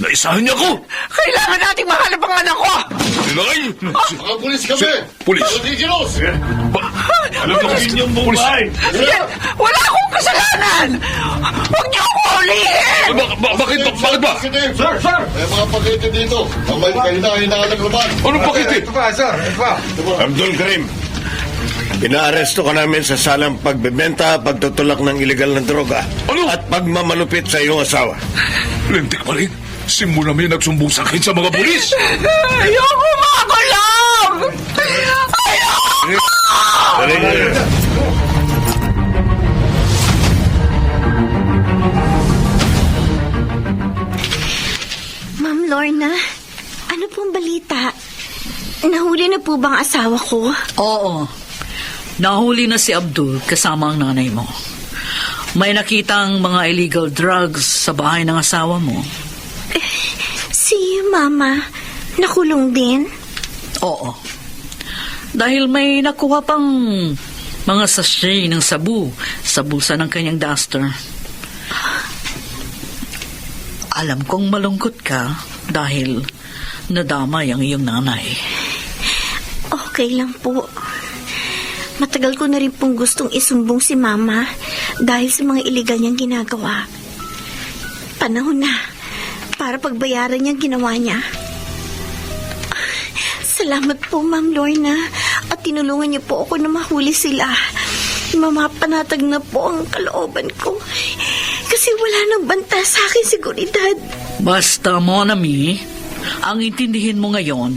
Naisahan niya ko! Kailangan nating mahanap ang anak ko! Nilakay! Mga pulis kami! Pulis! Ridiculous! Alam mo kung inyong buhay! Wala akong kasalanan! Huwag niyo ako ulihin! Bakit ba? Sir! May mga pakete dito. Ang may kahina-hinahalang laman. Anong pakiti? Abdul Karim, inaaresto ka namin sa salang pagbebenta, pagtutulak ng ilegal na droga Ano? at pagmamalupit sa iyong asawa. Lintik pa rin. Simula may nagsumbong sa akin sa mga pulis. Ayoko makakulong! Ma'am Lorna, ano pong balita? Nahuli na po bang asawa ko? Oo. Nahuli na si Abdul kasama ang nanay mo. May nakitang mga illegal drugs sa bahay ng asawa mo. Si Mama, nakulong din? Oo. Dahil may nakuha pang mga sachet ng sabu sa bulsa ng kanyang duster. Alam kong malungkot ka dahil nadamay ang iyong nanay. Okay lang po. Matagal ko na rin pong gustong isumbong si Mama dahil sa mga iligal niyang ginagawa. Panahon na para pagbayaran niyang ginawa niya. Salamat po, Ma'am Lorna, at tinulungan niyo po ako na mahuli sila. Mamapanatag na po ang kalooban ko kasi wala nang banta sa akin seguridad. Basta, Monami, ang intindihin mo ngayon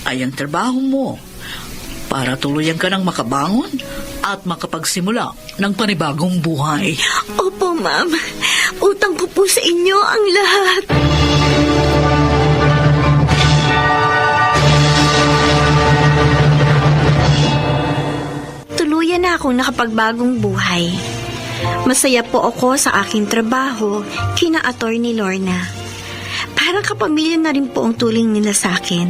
ay ang trabaho mo para tuluyan ka ng makabangon at makapagsimula ng panibagong buhay. Opo, Ma'am. Utang ko po sa inyo ang lahat. Tuluyan na akong nakapagbagong buhay. Masaya po ako sa aking trabaho kina Attorney Lorna. Parang kapamilya na rin po ang tuling nila sa akin.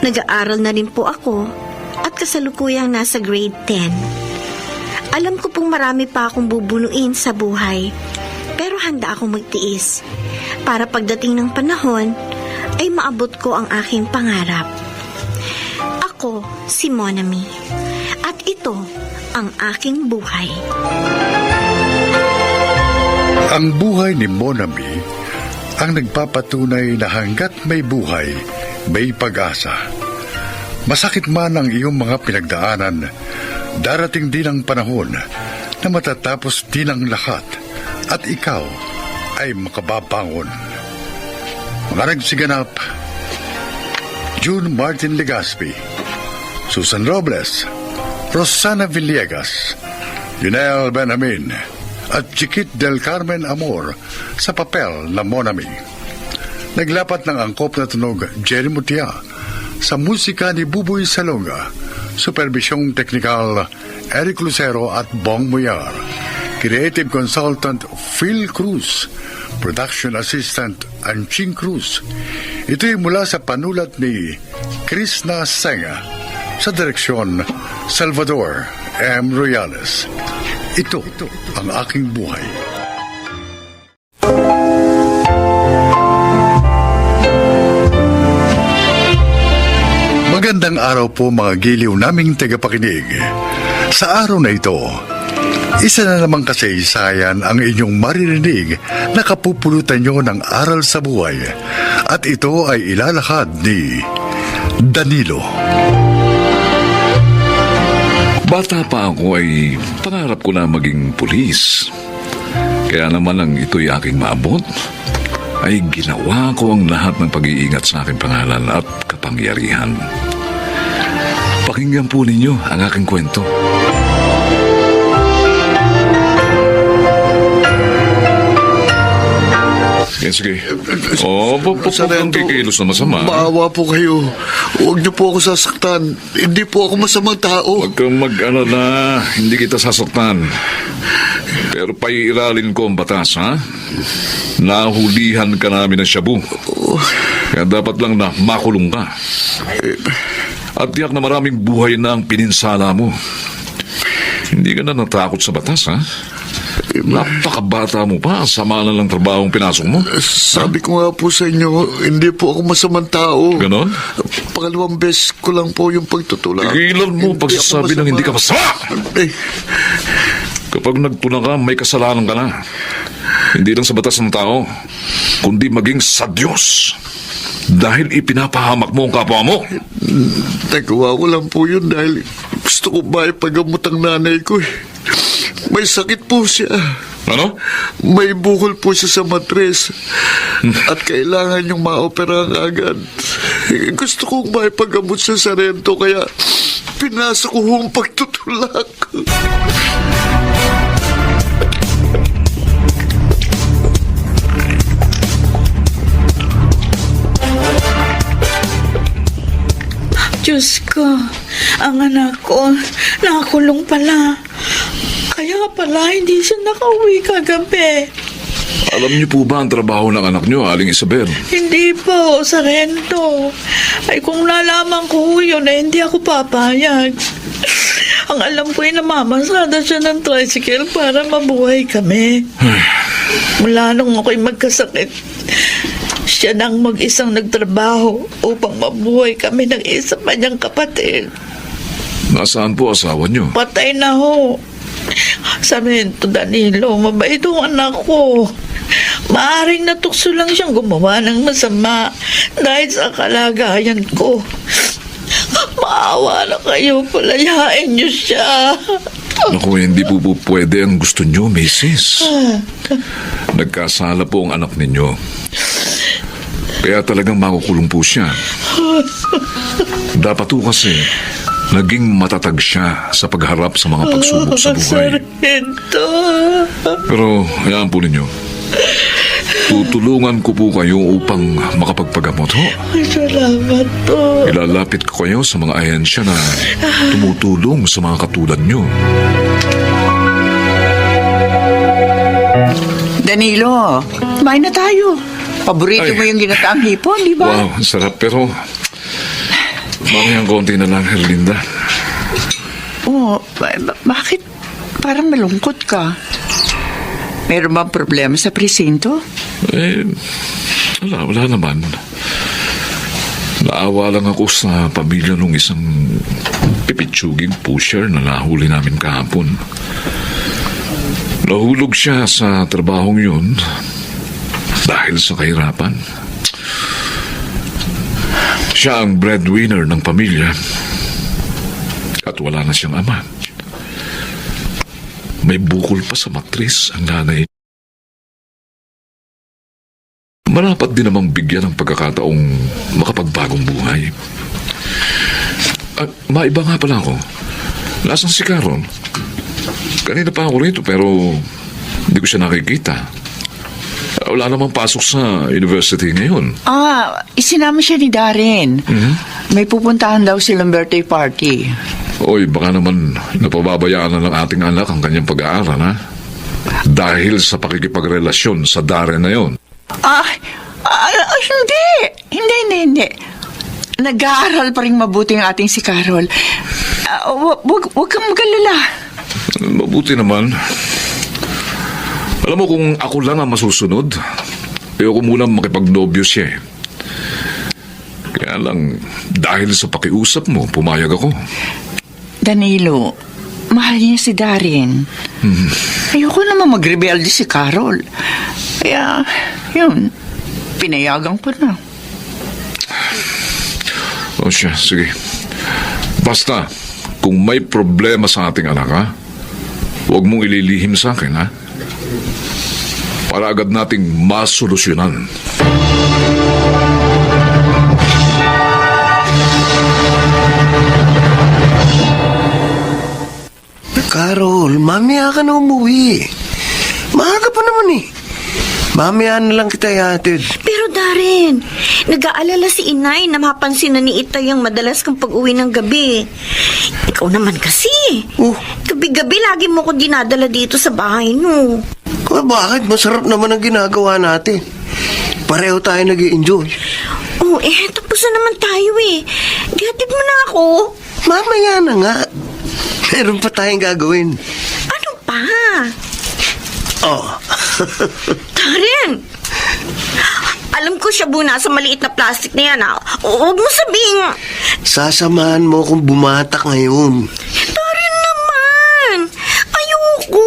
Nag-aaral na rin po ako at kasalukuyang nasa grade 10. Alam ko pong marami pa akong bubunuin sa buhay, pero handa akong magtiis para pagdating ng panahon ay maabot ko ang aking pangarap. Ako si Monami at ito ang aking buhay. Ang buhay ni Monami ang nagpapatunay na hanggat may buhay, may pag-asa. Masakit man ang iyong mga pinagdaanan, darating din ang panahon na matatapos din ang lahat at ikaw ay makababangon. Mga nagsiganap, June Martin Legaspi, Susan Robles, Rosana Villegas, Yunel Benamin, at Chiquit del Carmen Amor sa papel na Monami. Naglapat ng angkop na tunog Jerry Mutia sa musika ni Buboy Salonga, supervisyong teknikal Eric Lucero at Bong Muyar, creative consultant Phil Cruz, production assistant Anching Cruz. Ito'y mula sa panulat ni Krishna Senga, sa direksyon Salvador M. Royales. Ito ang aking buhay. Magandang araw po mga giliw naming tagapakinig. Sa araw na ito, isa na namang kasaysayan ang inyong maririnig na kapupulutan nyo ng aral sa buhay. At ito ay ilalahad ni Danilo. Bata pa ako ay pangarap ko na maging pulis. Kaya naman ang ito'y aking maabot, ay ginawa ko ang lahat ng pag-iingat sa aking pangalan at kapangyarihan. Pakinggan po ninyo ang aking kwento. Sige. Huwag kang kikilos na masama. Maawa po kayo. Huwag niyo po ako sasaktan. Hindi po ako masamang tao. Huwag kang mag-alala. Hindi kita sasaktan. Pero paiiralin ko ang batas, ha? Nahulihan ka namin ng shabu. Kaya dapat lang na makulong ka. At tiyak na maraming buhay na ang pininsala mo. Hindi ka na natakot sa batas, ha? Napakabata mo pa. Sama na lang trabaho ang pinasok mo. Sabi ko nga po sa inyo, hindi po ako masamang tao. Ganon? Pangalawang beses ko lang po yung pagtutulak. Tigilan mo pagsasabi ng hindi ka masama. Eh, Kapag nagtulak ka, may kasalanan ka na. Hindi lang sa batas ng tao, kundi maging sa Diyos. Dahil ipinapahamak mo ang kapwa mo. nagawa ko lang po yun dahil gusto ko ba ipagamot ang nanay ko eh. May sakit po siya. Ano? May bukol po siya sa matres at kailangan niyong maoperahan agad. Gusto kong maipagamot siya sa rento kaya pinasok ko ang pagtutulak. Diyos ko, ang anak ko, nakakulong pala. Kaya pala hindi siya nakauwi kagabi. Alam niyo po ba ang trabaho ng anak niyo, Aling Isabel? Hindi po, sa rento. Ay kung nalaman ko yun, ay hindi ako papayag. Ang alam ko ay namamasada siya ng tricycle para mabuhay kami. Mula nung ako'y magkasakit, siya nang mag-isang nagtrabaho upang mabuhay kami ng isa pa niyang kapatid. Nasaan po asawa niyo? Patay na ho. Sabi nito, Danilo, mabait ang anak ko. Maaring natukso lang siyang gumawa ng masama dahil sa kalagayan ko. Maawa na kayo, palayain niyo siya. Naku, hindi po pwede ang gusto niyo, Mrs. Nagkasala po ang anak ninyo. Kaya talagang makukulong po siya. Dapat po kasi naging matatag siya sa pagharap sa mga pagsubok sa buhay. Sargento. Pero hayaan po ninyo. Tutulungan ko po kayo upang makapagpagamot ho. Ay, salamat po. Ilalapit ko kayo sa mga ahensya na tumutulong sa mga katulad nyo. Danilo, kumain na tayo. Paborito Ay. mo yung ginataang hipon, di ba? Wow, ang sarap. Pero, mamayang konti na lang, Herlinda. Oo, bakit parang malungkot ka? Meron bang problema sa presinto? Eh, wala naman. Naawa lang ako sa pamilya nung isang pipitsuging pusher na nahuli namin kahapon. Nahulog siya sa trabahong yun dahil sa kahirapan. Siya ang breadwinner ng pamilya at wala na siyang ama. May bukol pa sa matris ang nanay. Marapat din namang bigyan ng pagkakataong makapagbagong buhay. At maiba nga pala ako. Nasaan si Carol? Kanina pa ako rito pero hindi ko siya nakikita. Wala namang pasok sa university ngayon. Isinama siya ni Darren. May pupuntahan daw silang birthday party. Oy, baka naman napababayaan na ng ating anak ang kanyang pag-aaral, ha? Dahil sa pakikipagrelasyon sa Darren na yon. Hindi. Nag-aaral pa rin mabuti ang ating si Carol. Huwag kang mag-alala. Mabuti naman. Alam mo, kung ako lang ang masusunod, ayoko muna makipagnobyo siya. Kaya lang, dahil sa pakiusap mo, pumayag ako. Danilo, mahal niya si Darren. Ayoko naman magrebelde si Carol. Kaya, yun, pinayagan ko na. O siya, sige. Basta, kung may problema sa ating anak, ha? Huwag mong ililihim sa akin, ha? Para agad nating masolusyonan. Carol, mamaya ka na umuwi. Maaga pa naman eh. Mamaya na lang kita ihatid. Pero Darren, nag-aalala si Inay na mapansin na ni Itay ang madalas kang pag-uwi ng gabi. Ikaw naman kasi. Gabi-gabi lagi mo ko dinadala dito sa bahay no. Bakit? Masarap naman ang ginagawa natin. Pareho tayo nag-i-enjoy. Tapos na naman tayo eh. Dihatid mo na ako. Mamaya na nga. Meron pa tayong gagawin. Ano pa? Darren! Alam ko siya buna sa maliit na plastic na yan, ha? Huwag mo sabihin. Sasamahan mo akong bumatak ngayon. Darren naman! Ayoko!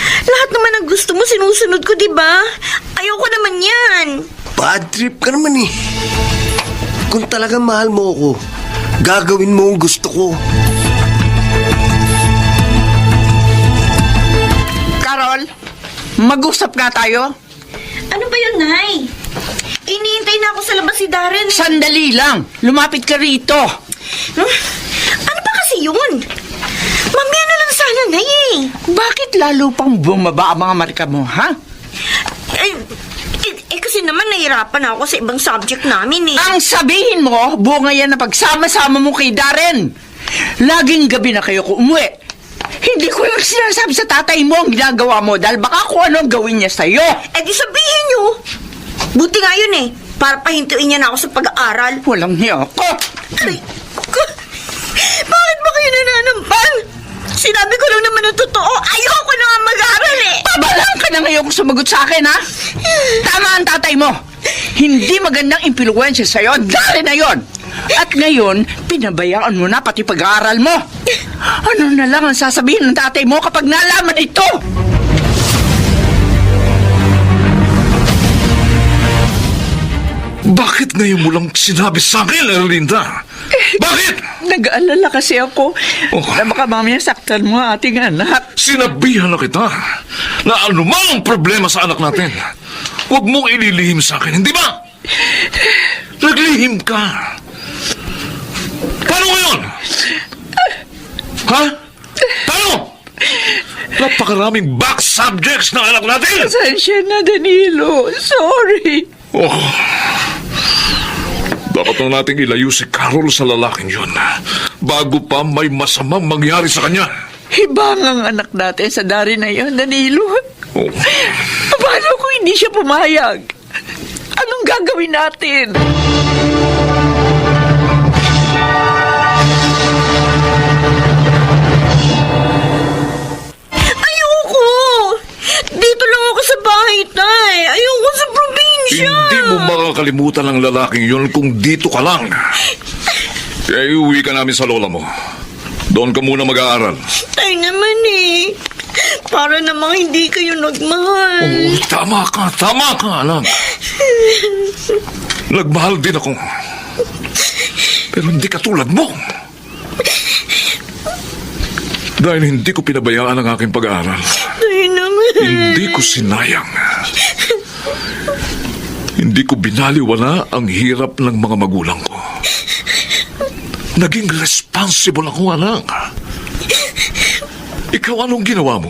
Lahat naman ang gusto mo, sinusunod ko, di ba? Ayoko naman yan. Bad trip ka naman eh. Kung talagang mahal mo ako, gagawin mo ang gusto ko. Carol, mag-usap nga tayo. Ano ba yun, Nay? Iniintay na ako sa labas si Darren. Sandali lang. Lumapit ka rito. Ano ba kasi yun? Mamaya na lang sana, Nay eh. Bakit lalo pang bumaba ang mga marka mo, ha? Kasi naman nahirapan ako sa ibang subject namin eh. Ang sabihin mo, bunga yan na pagsama-sama mo kay Darren. Laging gabi na kayo ko umuwi. Hindi ko lang sinasabi sa tatay mo ang ginagawa mo dahil baka kung ano ang gawin niya sa'yo. Di sabihin nyo. Buti nga yun eh. Para pahintuin niya na ako sa pag-aaral. Walang niya ako. Ay, bakit ba kayo nananampal? Sinabi ko lang naman ang totoo. Ayoko na nga mag-aaral eh. Pabalang ka na ngayon kung sumagot sa akin, ha? Tama ang tatay mo. Hindi magandang impluwensya sa'yo dahil na yon. At ngayon, pinabayaan mo na pati pag-aaral mo. Ano na lang ang sasabihin ng tatay mo kapag nalaman ito? Bakit ngayon mo lang sinabi sa akin, Erlinda? Bakit? Nag-aalala kasi ako na baka mamaya saktan mo ang ating anak. Sinabihan na kita na anumang ang problema sa anak natin, huwag mong ililihim sa akin, hindi ba? Naglihim ka. Paano ngayon? Ha? Paano? Napakaraming back subjects ng anak natin. Pasensya na, Danilo. Sorry. Dapat na nating ilayo si Carol sa lalaking yun bago pa may masamang mangyari sa kanya. Hibang ang anak natin sa dari na yun, Danilo. Paano kung hindi siya pumayag? Anong gagawin natin? Ayoko! Dito lang ako sa bahay, Tay. Ayoko sa probinsya. Hindi mo makakalimutan ang lalaking yun kung dito ka lang. Kaya iuwi ka namin sa lola mo. Doon ka muna mag-aaral. Tay naman eh. Para namang hindi kayo nagmahal. Oh, tama ka, anak. Nagmahal din ako. Pero hindi katulad mo. Dahil hindi ko pinabayaan ang aking pag-aaral. Tay naman. Hindi ko sinayang. Hindi ko binaliwala ang hirap ng mga magulang ko. Naging responsible ako, anak. Ikaw, anong ginawa mo?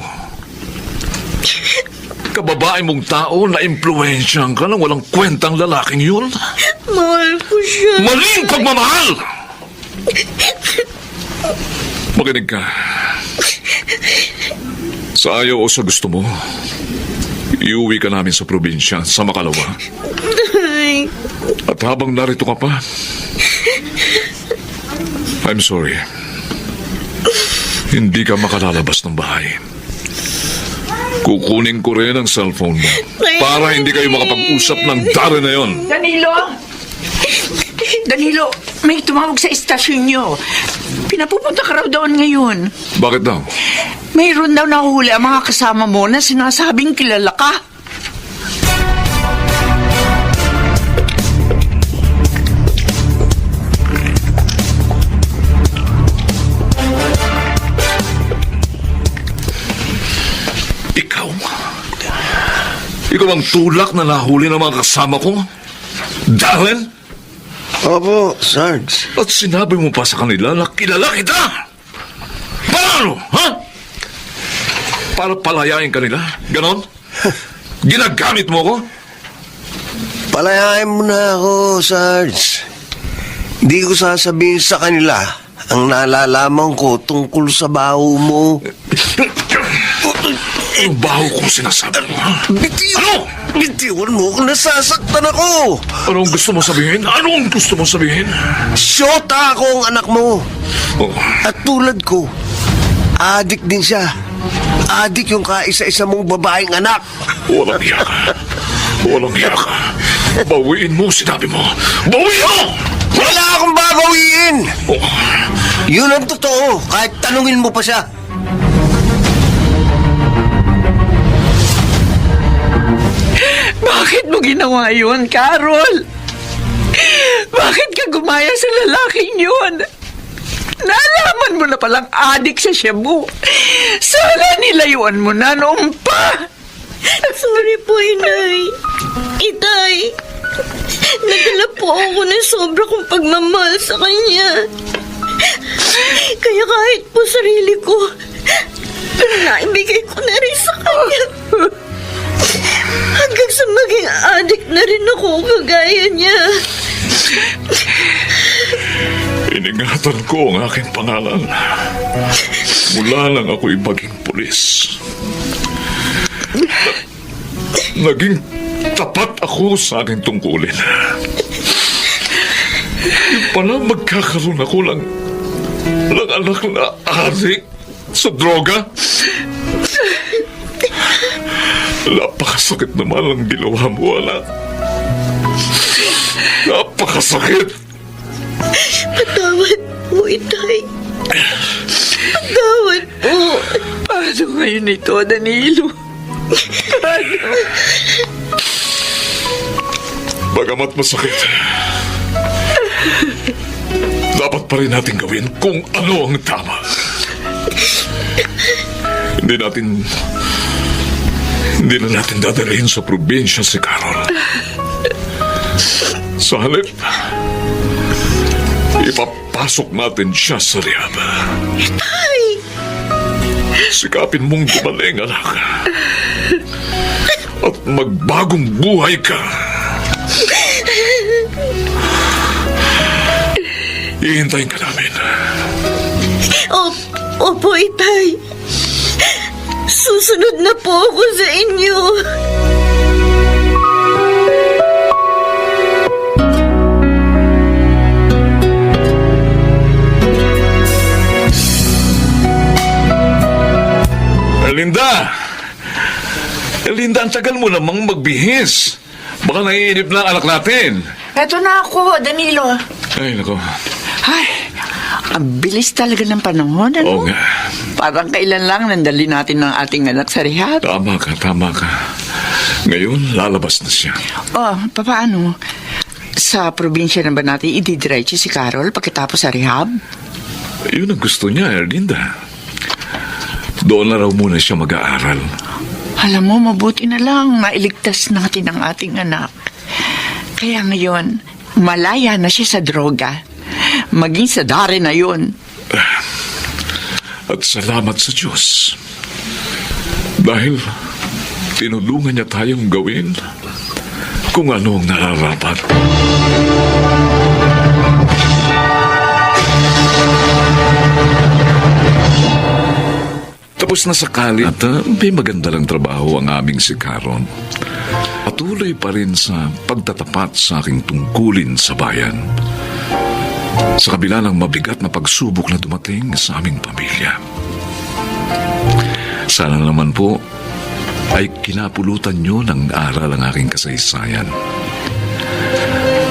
Kababae mong tao na impluwensyahan ka ng walang kwentang lalaking yun? Mahal ko siya. Maling pagmamahal! Makinig ka. Sa ayaw o sa gusto mo, iuwi ka namin sa probinsya, sa Makalawa. Tay. At habang narito ka pa, I'm sorry. Hindi ka makalalabas ng bahay. Kukunin ko rin ang cellphone mo para hindi kayo makapag-usap ng dare na yon. Danilo, may tumawag sa istasyon nyo. Pinapupunta ka raw doon ngayon. Bakit daw? Mayroon daw nahuli ang mga kasama mo na sinasabing kilala ka. Ikaw ang tulak na nahuli ng mga kasama ko? Darren? Opo, Sarge. At sinabi mo pa sa kanila na kilala kita? Paano? Ha? Para palayain kanila? Ganon? Ginagamit mo ko? Palayain mo na ako, Sarge. Hindi ko sasabihin sa kanila ang nalalaman ko tungkol sa baho mo. Ang baho kong sinasabi mo, ha? Ano? Bitiwan mo kung nasasaktan ako. Anong gusto mo sabihin? Anong gusto mo sabihin? Syota ako ang anak mo. Oh, At tulad ko, adik din siya. Adik yung kaisa-isa mong babaeng anak. walang hiya ka. Walang hiya ka. Bawiin mo, sinabi mo. Bawiin mo! Wala akong babawiin. Oh, Yun ang totoo, kahit tanungin mo pa siya. Bakit mo ginawa yun, Carol? Bakit ka gumaya sa lalaking yun? Nalaman mo na palang adik sa shabu. Sana nilayuan mo na noon pa. Sorry po, Inay. Itay, nagdala po ako ng sobra kong pagmamahal sa kanya. Kaya kahit po sarili ko, naibigay ko na rin sa kanya. Hanggang sa maging addict na rin ako kagaya niya. iningatan ko ang aking pangalan. Mula lang ako'y maging pulis. Naging tapat ako sa aking tungkulin. Yung pala magkakaroon ako ng anak na adik sa droga. Napakasakit naman ang ginawa mo, anak. Napakasakit. Patawad po, Itay. Patawad po. Paano ngayon ito, Danilo? Paano? Bagamat masakit, dapat pa rin natin gawin kung ano ang tama. Hindi na natin dadalhin sa probinsya si Carol. Sa halip, ipapasok natin siya sa rehab. Itay! Sikapin mong gumaling, anak. At magbagong buhay ka. Ihintayin ka namin. Opo, Itay. Susunod na po ako sa inyo. Erlinda! Erlinda, ang tagal mo namang magbihis. Baka naiinip na ang anak natin. Eto na ako, Danilo. Ay, nako. Ay, ang bilis talaga ng panahon, ano? Oo nga. Parang kailan lang nandali natin ng ating anak sa rehab. Tama ka. Ngayon, lalabas na siya. Oh, paano? Sa probinsya na ba natin ididiretso si Carol pagkatapos sa rehab? Yun ang gusto niya, Erlinda. Doon na raw muna siya mag-aaral. Alam mo, mabuti na lang mailigtas natin ang ating anak. Kaya ngayon, malaya na siya sa droga. Maging sa dare na yun. At salamat sa Diyos. Dahil tinulungan niya tayong gawin kung ano ang nararapat. Tapos na sa college at may maganda lang trabaho ang aming si Caron. Patuloy pa rin sa pagtatapat sa aking tungkulin sa bayan. Sa kabila ng mabigat na pagsubok na dumating sa aming pamilya. Sana naman po ay kinapulutan nyo ng aral ang aking kasaysayan.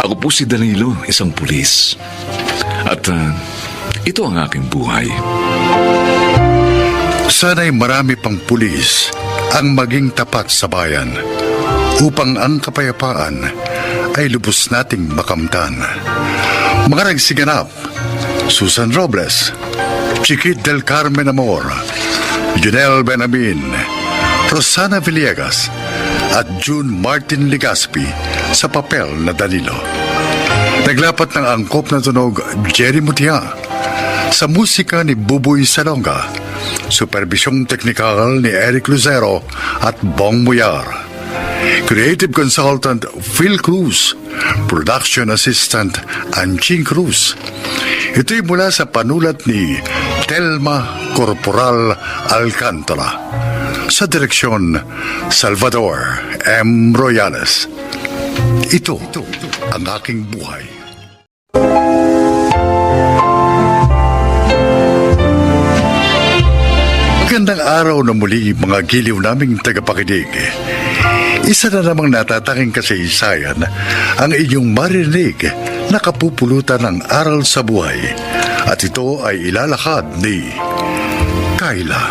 Ako po si Danilo, isang pulis. At ito ang aking buhay. Sana'y marami pang pulis ang maging tapat sa bayan upang ang kapayapaan ay lubos nating makamtan. Mga nagsiganap, Susan Robles, Chiquit del Carmen Amor, Junel Benamin, Rosana Villegas, at June Martin Legaspi sa papel na Danilo. Naglapat ng angkop na tunog Jerry Mutia, sa musika ni Buboy Salonga, supervisyong teknikal ni Eric Lucero at Bong Muyar. Creative Consultant Phil Cruz, Production Assistant Anching Cruz. Ito'y mula sa panulat ni Telma Corporal Alcantara. Sa direksyon, Salvador M. Royales. Ito ang aking buhay. Magandang araw na muli mga giliw naming tagapakinig. Isa na namang natatanging kasaysayan ang inyong marinig na kapupulutan ng aral sa buhay. At ito ay ilalakad ni Kayla.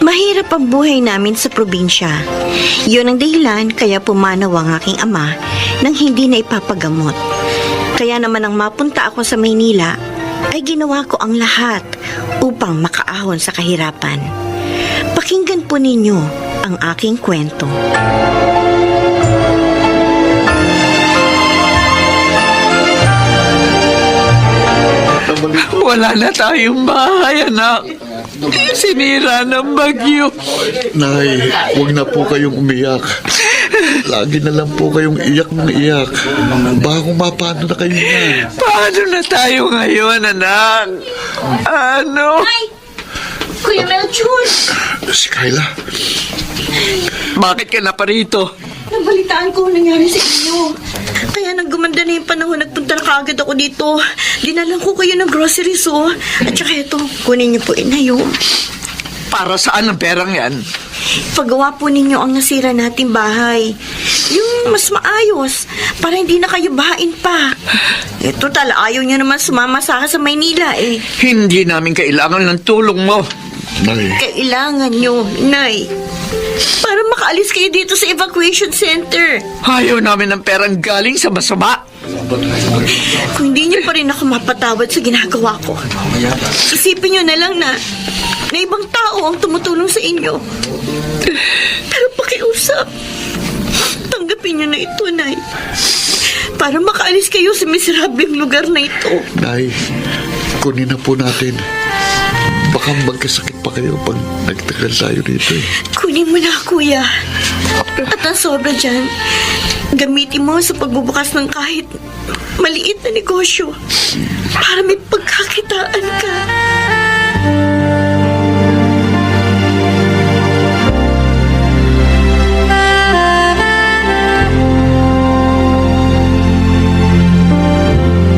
Mahirap ang buhay namin sa probinsya. Yun ang dahilan kaya pumanaw ang aking ama nang hindi na ipapagamot. Kaya naman nang mapunta ako sa Maynila, ay ginawa ko ang lahat upang makaahon sa kahirapan. Pakinggan po ninyo ang aking kwento. Wala na tayong bahay, anak. Sinira ng bagyo. Nay, huwag na po kayong umiyak. Lagi na lang po kayong iyak ng iyak. Bago mapano na kayo na. Paano na tayo ngayon, anak? Ano? Kuya Melchor! Si Kayla, Bakit ka na pa rito? Nabalitaan ko ang nangyari sa inyo. Kaya nang gumanda na yung panahon, nagpunta na kaagad ako dito. Dinalang ko kayo ng groceries, oh. At saka ito, kunin niyo po inayo. Para saan ang perang yan? Paggawa po ninyo ang nasira nating bahay. Yung mas maayos, para hindi na kayo bahain pa. Ito tala, ayaw niyo naman sumama sa akin sa Maynila, eh. Hindi namin kailangan ng tulong mo. Nay, Kailangan nyo, Nay. Para makaalis kayo dito sa evacuation center. Ayaw namin ng perang galing sa masama. Kung hindi niyo pa rin ako mapatawad sa ginagawa ko, isipin niyo na lang na ibang tao ang tumutulong sa inyo. Pero pakiusap, tanggapin niyo na ito, Nay. Para makaalis kayo sa miserableng lugar na ito. Nay, kunin na po natin. Baka magkasakit pa kayo pag nagtagal tayo dito. Kunin mo na, Kuya. At ang sobra dyan, gamitin mo sa pagbubukas ng kahit maliit na negosyo para may pagkakitaan ka.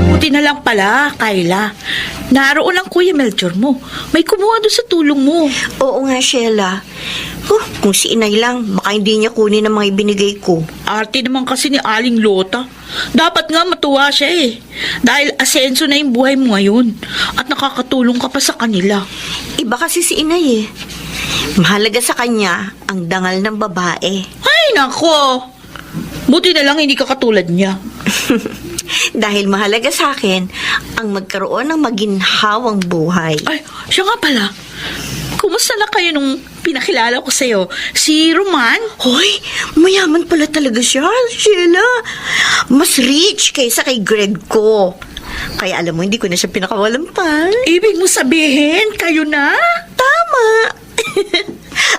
Buti na lang pala, Kayla. Naroon ang Kuya Melchor mo. May kumuha doon sa tulong mo. Oo nga, Sheila. Kung si inay lang, baka hindi niya kunin ang mga ibinigay ko. Arte naman kasi ni Aling Lota. Dapat nga matuwa siya eh. Dahil asenso na yung buhay mo ngayon. At nakakatulong ka pa sa kanila. Iba kasi si inay eh. Mahalaga sa kanya ang dangal ng babae. Ay, nako! Buti na lang hindi ka katulad niya. Dahil mahalaga sa akin ang magkaroon ng maginhawang buhay. Ay, siya nga pala. Kumusta na kayo nung pinakilala ko sa'yo? Si Roman? Hoy, mayaman pala talaga siya, Sheila. Mas rich kaysa kay Greg ko. Kaya alam mo, hindi ko na siya pinakawalampal. Ibig mo sabihin, kayo na? Tama.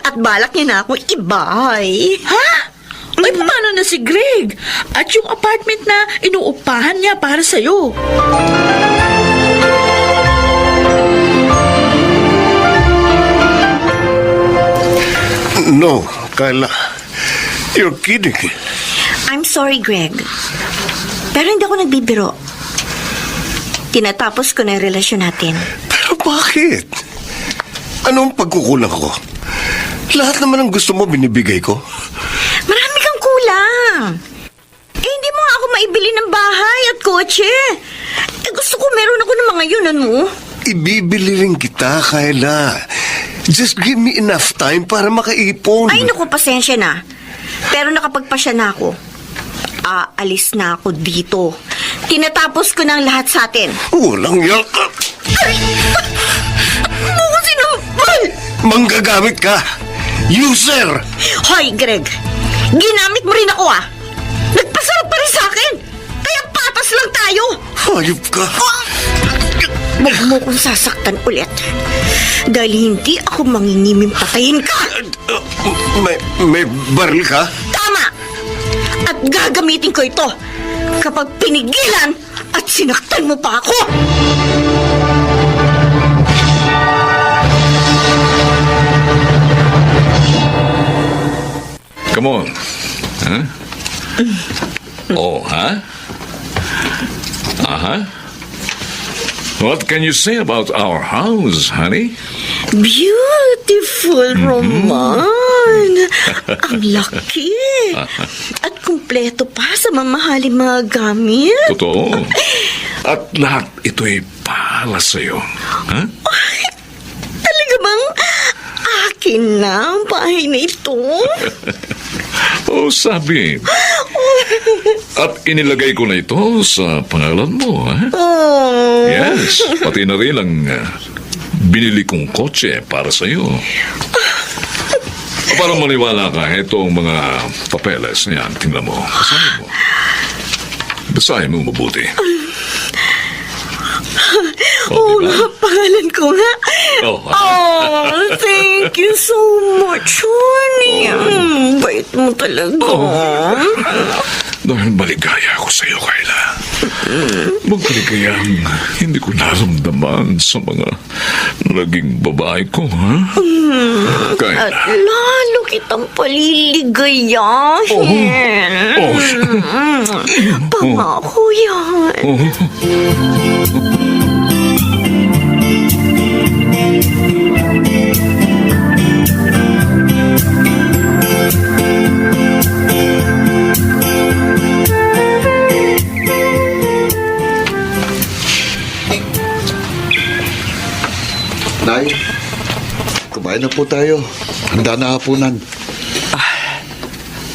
At balak niya na akong ibahay. Ha? Ay, paano na si Greg? At yung apartment na inuupahan niya para sa'yo? No, Carla. You're kidding. I'm sorry, Greg. Pero hindi ako nagbibiro. Tinatapos ko na yung relasyon natin. Pero bakit? Anong pagkukulang ko? Lahat naman ang gusto mo binibigay ko. Marami kang kulang. Hindi mo ako maibili ng bahay at kotse. Gusto ko meron ako ng mga yun, ano? Ibibili rin kita, Carla. Just give me enough time para makaipon. Ay, naku, pasensya na. Pero nakapagpasya na ako. Aalis na ako dito. Tinatapos ko na ang lahat sa atin. Walang yakap. Ano ko sinampal? Manggagamit ka. User! Hoy, Greg. Ginamit mo rin ako, ah. Nagpasarap pa rin sa akin. Kaya patas lang tayo. Hayop ka. Huwag mo kong sasaktan ulit. Dahil hindi ako mangingimim patayin ka. May baril ka? Tama! At gagamitin ko ito kapag pinigilan at sinaktan mo pa ako. Come on. Huh? Oh, huh? Uh-huh. What can you say about our house, honey? Beautiful, Roman. Ang laki. At kumpleto pa sa mamahaling mga gamit. Totoo. At lahat ito'y para sa'yo. Huh? Talaga bang akin na ang bahay na ito? Oh, sabi. At inilagay ko na ito sa pangalan mo, ha? Oh. Yes, pati na rin ang binili kong kotse para sa'yo. Para maniwala ka, itong mga papeles na yan, tingnan mo. Basahin mo. Basahin mo mabuti. Oo nga, pangalan ko nga. Oh. Thank you so much, honey. Bait mo talaga. Dahil maligaya ako sa iyo, Kayla. Magkaligayang hindi ko naramdaman sa mga naging babae ko, ha? Kayla. At lalo kitang paliligayahin. Pangako yan. Nay, kumain na po tayo. Handa na hapunan.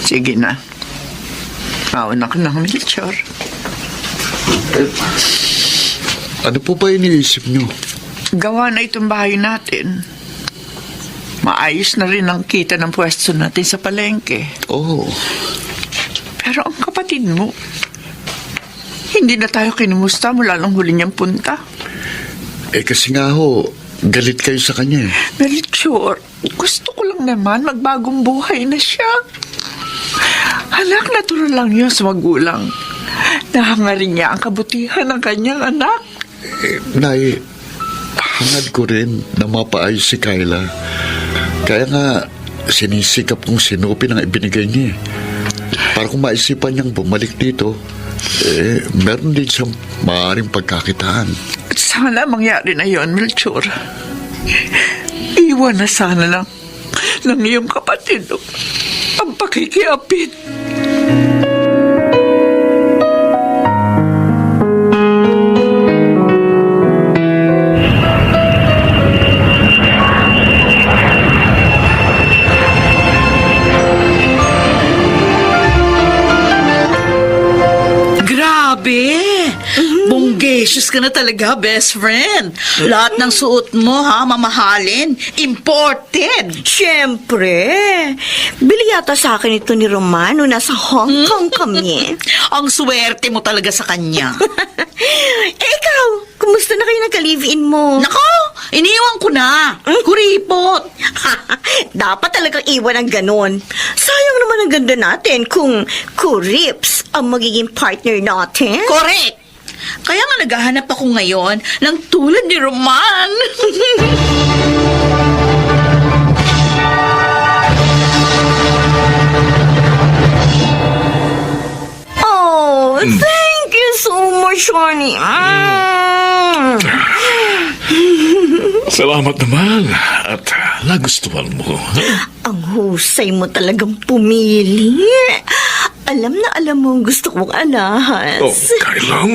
Sige na. Mauna ka ng Melchor. Ano po ba iniisip nyo? Gawa na itong bahay natin. Maayos na rin ang kita ng pwesto natin sa palengke. Oh, Pero ang kapatid mo, hindi na tayo kinumusta mula nung huli niyang punta. kasi nga ho, galit kayo sa kanya eh. Melchor, gusto ko lang naman magbagong buhay na siya. Anak, natural lang yun sa magulang. Nahangarin niya ang kabutihan ng kanyang anak. Nay, hangad ko rin na mapaayos si Kayla. Kaya nga, sinisikap kong sinupin ang ibinigay niya. Para kung maisipan niyang bumalik dito, meron din siyang maaaring pagkakitaan. At Sana mangyari na yon, Melchor. Iwan na sana lang ng iyong kapatid ang pakikiapit. Grabe! Bonggacious ka na talaga, best friend. Lahat ng suot mo, ha, mamahalin. Imported. Siyempre. Bili yata sa akin ito ni Romano. Nasa Hong Kong kami. Ang swerte mo talaga sa kanya. Ikaw, kumusta na kayo nagka-live-in mo? Nako! Iniwan ko na. Kuripot. Dapat talagang iwan ang ganon. Sayang naman ang ganda natin kung kurips ang magiging partner natin. Correct. Kaya nga naghahanap ako ngayon ng tulad ni Roman. Oh, thank you so much, honey. Salamat naman at nagustuhan mo. Ang husay mo talagang pumili. Alam na alam mo ang gusto kong alahas. Oh, kailang.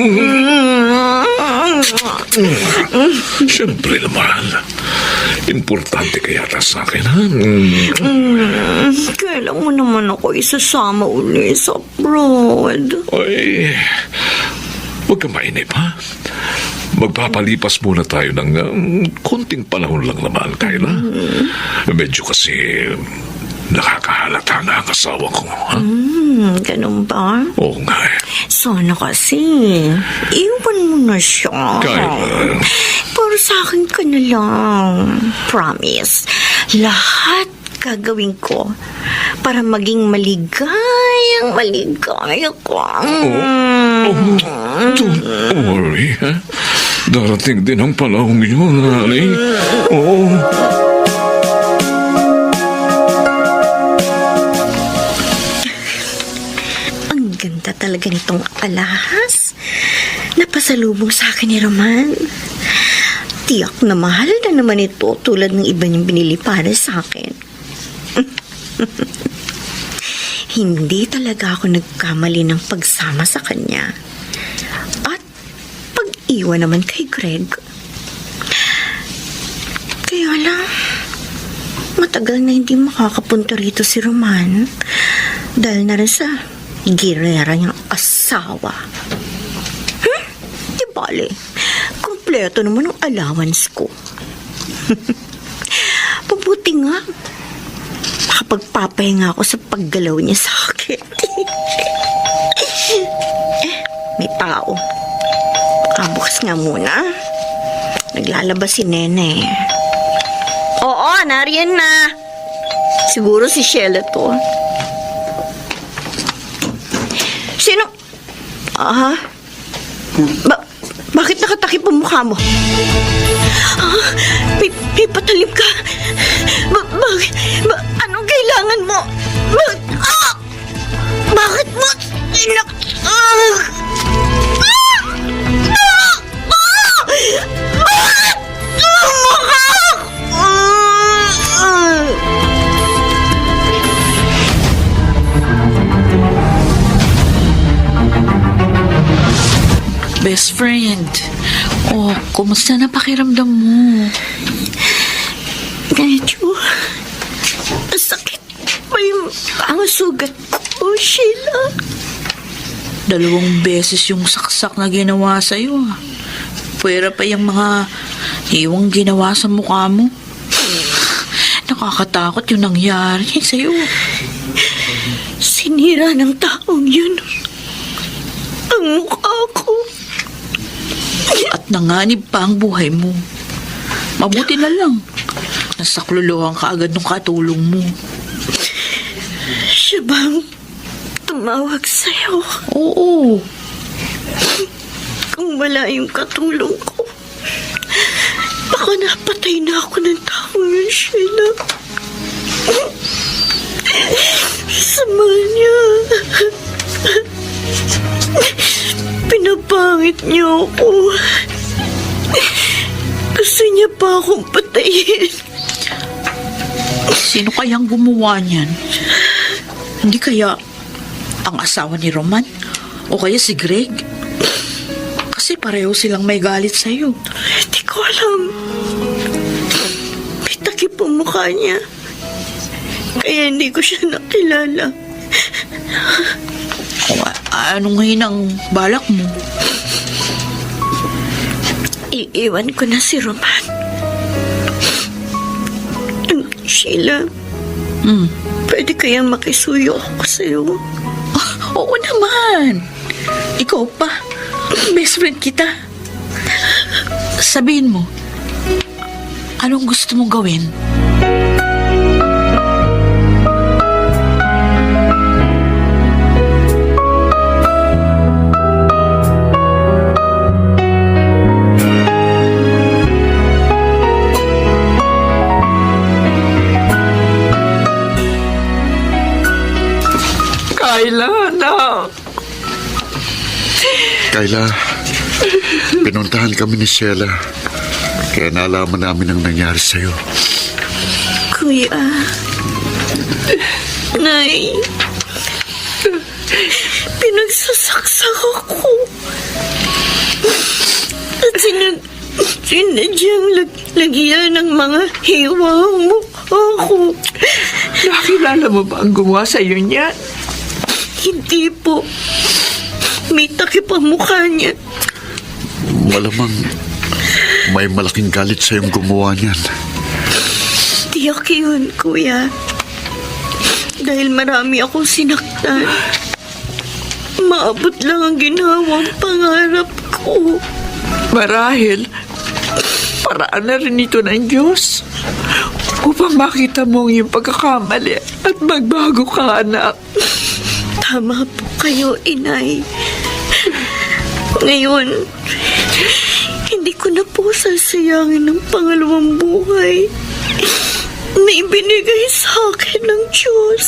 Siyempre naman. Importante kaya na sa akin, ha? Kailan mo naman ako isasama uli sa abroad? Ay, huwag ka mainip, ha? Magpapalipas muna tayo ng konting panahon lang naman, Kayla. Medyo kasi nakakahalata na ang asawa ko, ha? Ganun ba? Oo nga, eh. Sana kasi, iwan mo na siya. Kayla. Pero sa akin ka na lang. Promise. Lahat gagawin ko para maging maligaya ko. Don't worry, ha? Darating din ang panahon yun, honey. Oo. Ang ganda talaga nitong alahas. Napasalubong sa akin ni Roman. Tiyak na mahal na naman ito tulad ng iba niyang binili para sa akin. Hindi talaga ako nagkamali ng pagsama sa kanya. At pag-iwan naman kay Greg. Kaya lang, matagal na hindi makakapunta rito si Roman dahil na rin sa girera niyang asawa. Di bale, kompleto naman ang allowance ko. Pabuti nga, makapagpapahinga ako sa paggalaw niya sa akin. May tao. Kabukas nga muna. Naglalabas si Nene. Oo, nariyan na. Siguro si Sheila to. Sino? Bakit nakatakip ang mukha mo? May patalim ka. Bakit? Anong kailangan mo? Bakit mo? Bakit? Mukha! Best friend. Oh, kumusta na pakiramdam mo? Medyo sakit pa yung ang sugat ko, Sheila. 2 beses yung saksak na ginawa sa'yo. Pwera pa yung mga hiwang ginawa sa mukha mo. Nakakatakot yung nangyari sa'yo. Sinira ng taong yun ang mukha ko. At nanganib pa ang buhay mo. Mabuti na lang. Nasakluluhan ka agad ng katulong mo. Siya bang tumawag sa'yo? Oo. Kung wala yung katulong ko, baka napatay na ako ng taong yun, Sheila. Sama niya. Pinapangit niyo ako. Gusto niya pa akong patayin. Sino kayang gumawa niyan? Hindi kaya ang asawa ni Roman? O kaya si Greg? Kasi pareho silang may galit sa'yo. Hindi ko alam. May takip ang mukha niya. Kaya hindi ko siya nakilala. Ano ngayon ang balak mo? Iiwan ko na si Roman. Sheila, pwede kayang makisuyo ako sa'yo? Oo naman. Ikaw pa. Best friend kita. Sabihin mo, anong gusto mong gawin? Kayla, anak. Kayla, pinuntahan kami ni Sheila. Kaya nalaman namin ang nangyari sa'yo. Kuya, Nay, pinagsasaksak ako. At sinadyang lagyan ng mga hiwa ang mukha ko. Nakilala mo ba ang gumawa sa'yo niyan? Hindi po. May takip ang mukha niya. Malamang may malaking galit sa'yong gumawa niyan. Tiyak yun, Kuya. Dahil marami akong sinaktan. Maabot lang ang ginawang pangarap ko. Marahil, paraan na rin ito ng Diyos upang makita mo ang iyong pagkakamali at magbago ka, anak. Tama po kayo, Inay. Ngayon, hindi ko na po sasayangin ng pangalawang buhay na ibinigay sa akin ng Diyos.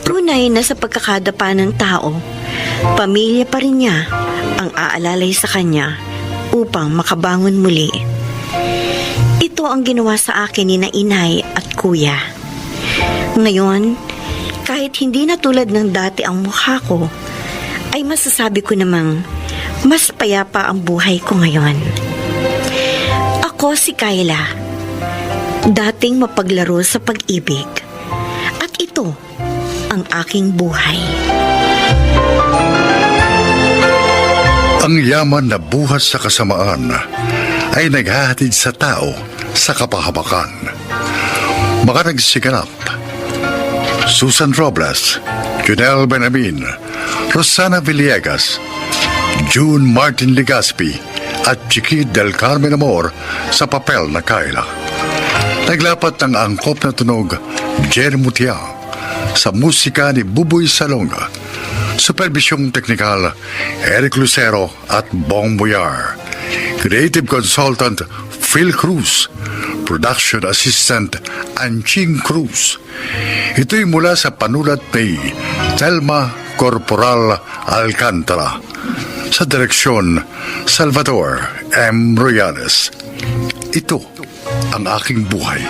Tunay na sa pagkakadapa ng tao, pamilya pa rin niya ang aalalay sa kanya upang makabangon muli. Ito ang ginawa sa akin ni na Inay at Kuya. Ngayon, kahit hindi na tulad ng dati ang mukha ko, ay masasabi ko namang mas payapa ang buhay ko ngayon. Ako si Kayla, dating mapaglaro sa pag-ibig. At ito ang aking buhay. Ang yaman na buhat sa kasamaan ay naghahatid sa tao sa kapahamakan. Mga nagsiganap: Susan Robles, Junel Benamin, Rosana Villegas, June Martin Legaspi at Chiquit del Carmen Amor sa papel na Kayla. Naglapat ng angkop na tunog Jerry Mutia, sa musika ni Buboy Salonga, supervisyong teknikal Eric Lucero at Bong Boyar, creative consultant Phil Cruz, production assistant Anching Cruz. Ito'y mula sa panulat ni Telma Corporal Alcantara, sa direksyon Salvador M. Royales. Ito ang aking buhay.